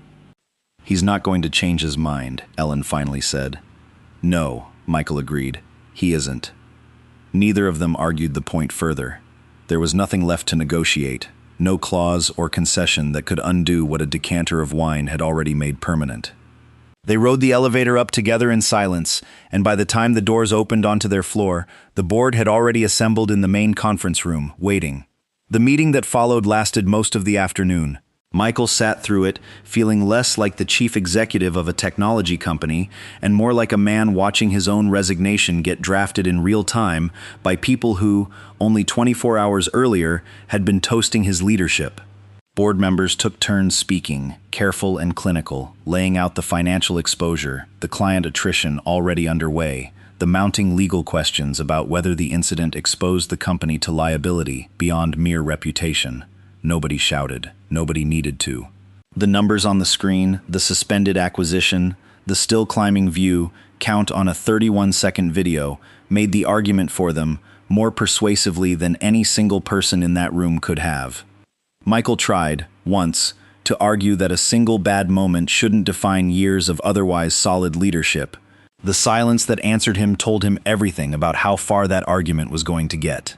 "He's not going to change his mind," Ellen finally said. "No," Michael agreed. "He isn't." Neither of them argued the point further. There was nothing left to negotiate, no clause or concession that could undo what a decanter of wine had already made permanent. They rode the elevator up together in silence, and by the time the doors opened onto their floor, the board had already assembled in the main conference room, waiting. The meeting that followed lasted most of the afternoon. Michael sat through it, feeling less like the chief executive of a technology company and more like a man watching his own resignation get drafted in real time by people who, only 24 hours earlier, had been toasting his leadership. Board members took turns speaking, careful and clinical, laying out the financial exposure, the client attrition already underway, the mounting legal questions about whether the incident exposed the company to liability beyond mere reputation. Nobody shouted. Nobody needed to. The numbers on the screen, the suspended acquisition, the still climbing view, count on a 31-second video, made the argument for them more persuasively than any single person in that room could have. Michael tried, once, to argue that a single bad moment shouldn't define years of otherwise solid leadership. The silence that answered him told him everything about how far that argument was going to get.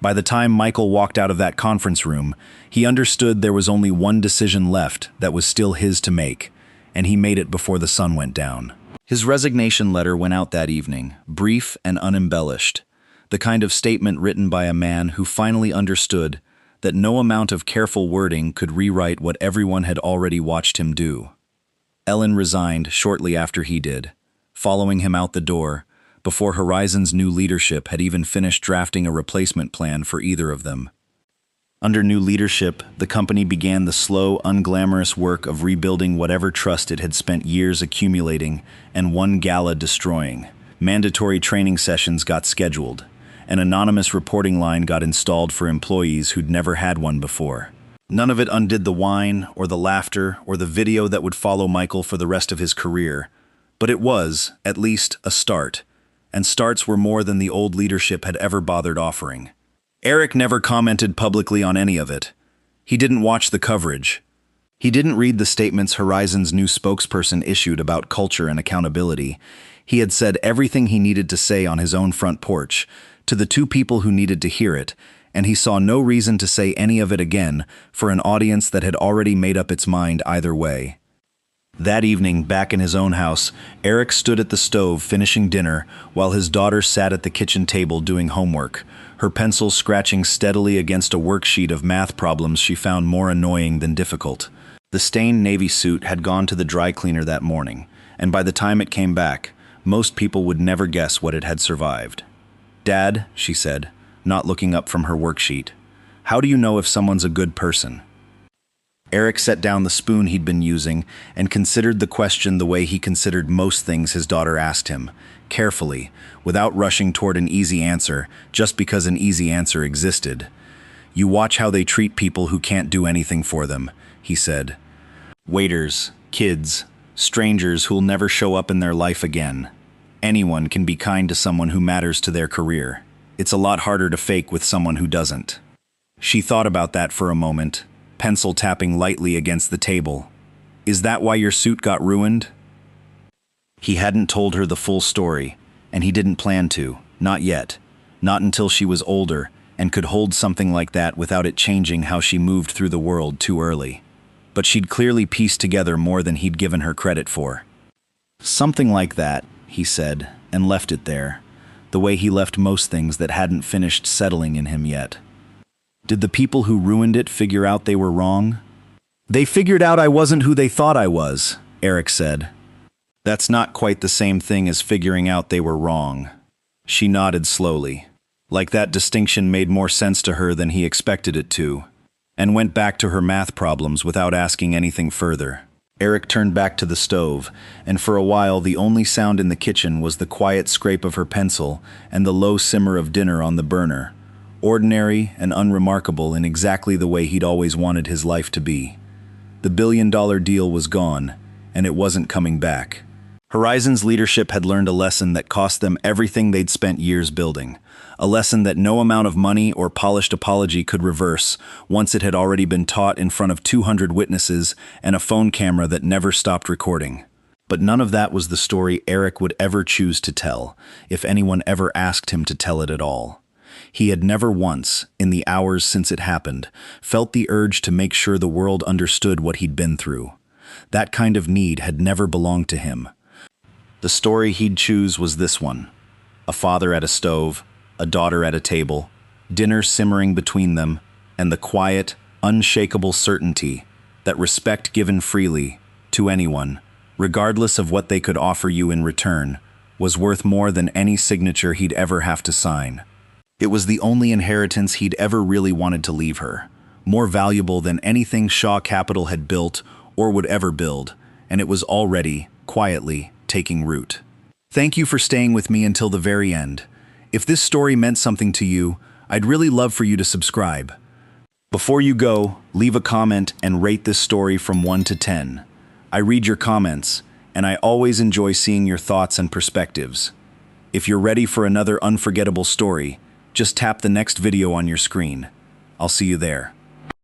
By the time Michael walked out of that conference room, he understood there was only one decision left that was still his to make, and he made it before the sun went down. His resignation letter went out that evening, brief and unembellished, the kind of statement written by a man who finally understood that no amount of careful wording could rewrite what everyone had already watched him do. Ellen resigned shortly after he did, following him out the door, before Horizon's new leadership had even finished drafting a replacement plan for either of them. Under new leadership, the company began the slow, unglamorous work of rebuilding whatever trust it had spent years accumulating and one gala destroying. Mandatory training sessions got scheduled. An anonymous reporting line got installed for employees who'd never had one before. None of it undid the wine, or the laughter, or the video that would follow Michael for the rest of his career. But it was, at least, a start. And starts were more than the old leadership had ever bothered offering. Eric never commented publicly on any of it. He didn't watch the coverage. He didn't read the statements Horizon's new spokesperson issued about culture and accountability. He had said everything he needed to say on his own front porch, to the two people who needed to hear it, and he saw no reason to say any of it again for an audience that had already made up its mind either way. That evening, back in his own house, Eric stood at the stove finishing dinner while his daughter sat at the kitchen table doing homework, her pencil scratching steadily against a worksheet of math problems she found more annoying than difficult. The stained navy suit had gone to the dry cleaner that morning, and by the time it came back, most people would never guess what it had survived. "Dad," she said, not looking up from her worksheet, "how do you know if someone's a good person?" Eric set down the spoon he'd been using and considered the question the way he considered most things his daughter asked him, carefully, without rushing toward an easy answer just because an easy answer existed. "You watch how they treat people who can't do anything for them," he said. "Waiters, kids, strangers who'll never show up in their life again. Anyone can be kind to someone who matters to their career. It's a lot harder to fake with someone who doesn't." She thought about that for a moment, pencil tapping lightly against the table. "Is that why your suit got ruined?" He hadn't told her the full story, and he didn't plan to, not yet, not until she was older and could hold something like that without it changing how she moved through the world too early. But she'd clearly pieced together more than he'd given her credit for. "Something like that," he said, and left it there, the way he left most things that hadn't finished settling in him yet. Did the people who ruined it figure out they were wrong? "They figured out I wasn't who they thought I was," Eric said. "That's not quite the same thing as figuring out they were wrong." She nodded slowly, like that distinction made more sense to her than he expected it to, and went back to her math problems without asking anything further. Eric turned back to the stove, and for a while the only sound in the kitchen was the quiet scrape of her pencil and the low simmer of dinner on the burner, ordinary and unremarkable in exactly the way he'd always wanted his life to be. The billion-dollar deal was gone, and it wasn't coming back. Horizon's leadership had learned a lesson that cost them everything they'd spent years building, a lesson that no amount of money or polished apology could reverse once it had already been taught in front of 200 witnesses and a phone camera that never stopped recording. But none of that was the story Eric would ever choose to tell, if anyone ever asked him to tell it at all. He had never once, in the hours since it happened, felt the urge to make sure the world understood what he'd been through. That kind of need had never belonged to him. The story he'd choose was this one: a father at a stove, a daughter at a table, dinner simmering between them, and the quiet, unshakable certainty that respect given freely, to anyone, regardless of what they could offer you in return, was worth more than any signature he'd ever have to sign. It was the only inheritance he'd ever really wanted to leave her, more valuable than anything Shaw Capital had built or would ever build, and it was already, quietly, taking root. Thank you for staying with me until the very end. If this story meant something to you, I'd really love for you to subscribe. Before you go, leave a comment and rate this story from 1 to 10. I read your comments, and I always enjoy seeing your thoughts and perspectives. If you're ready for another unforgettable story, just tap the next video on your screen. I'll see you there.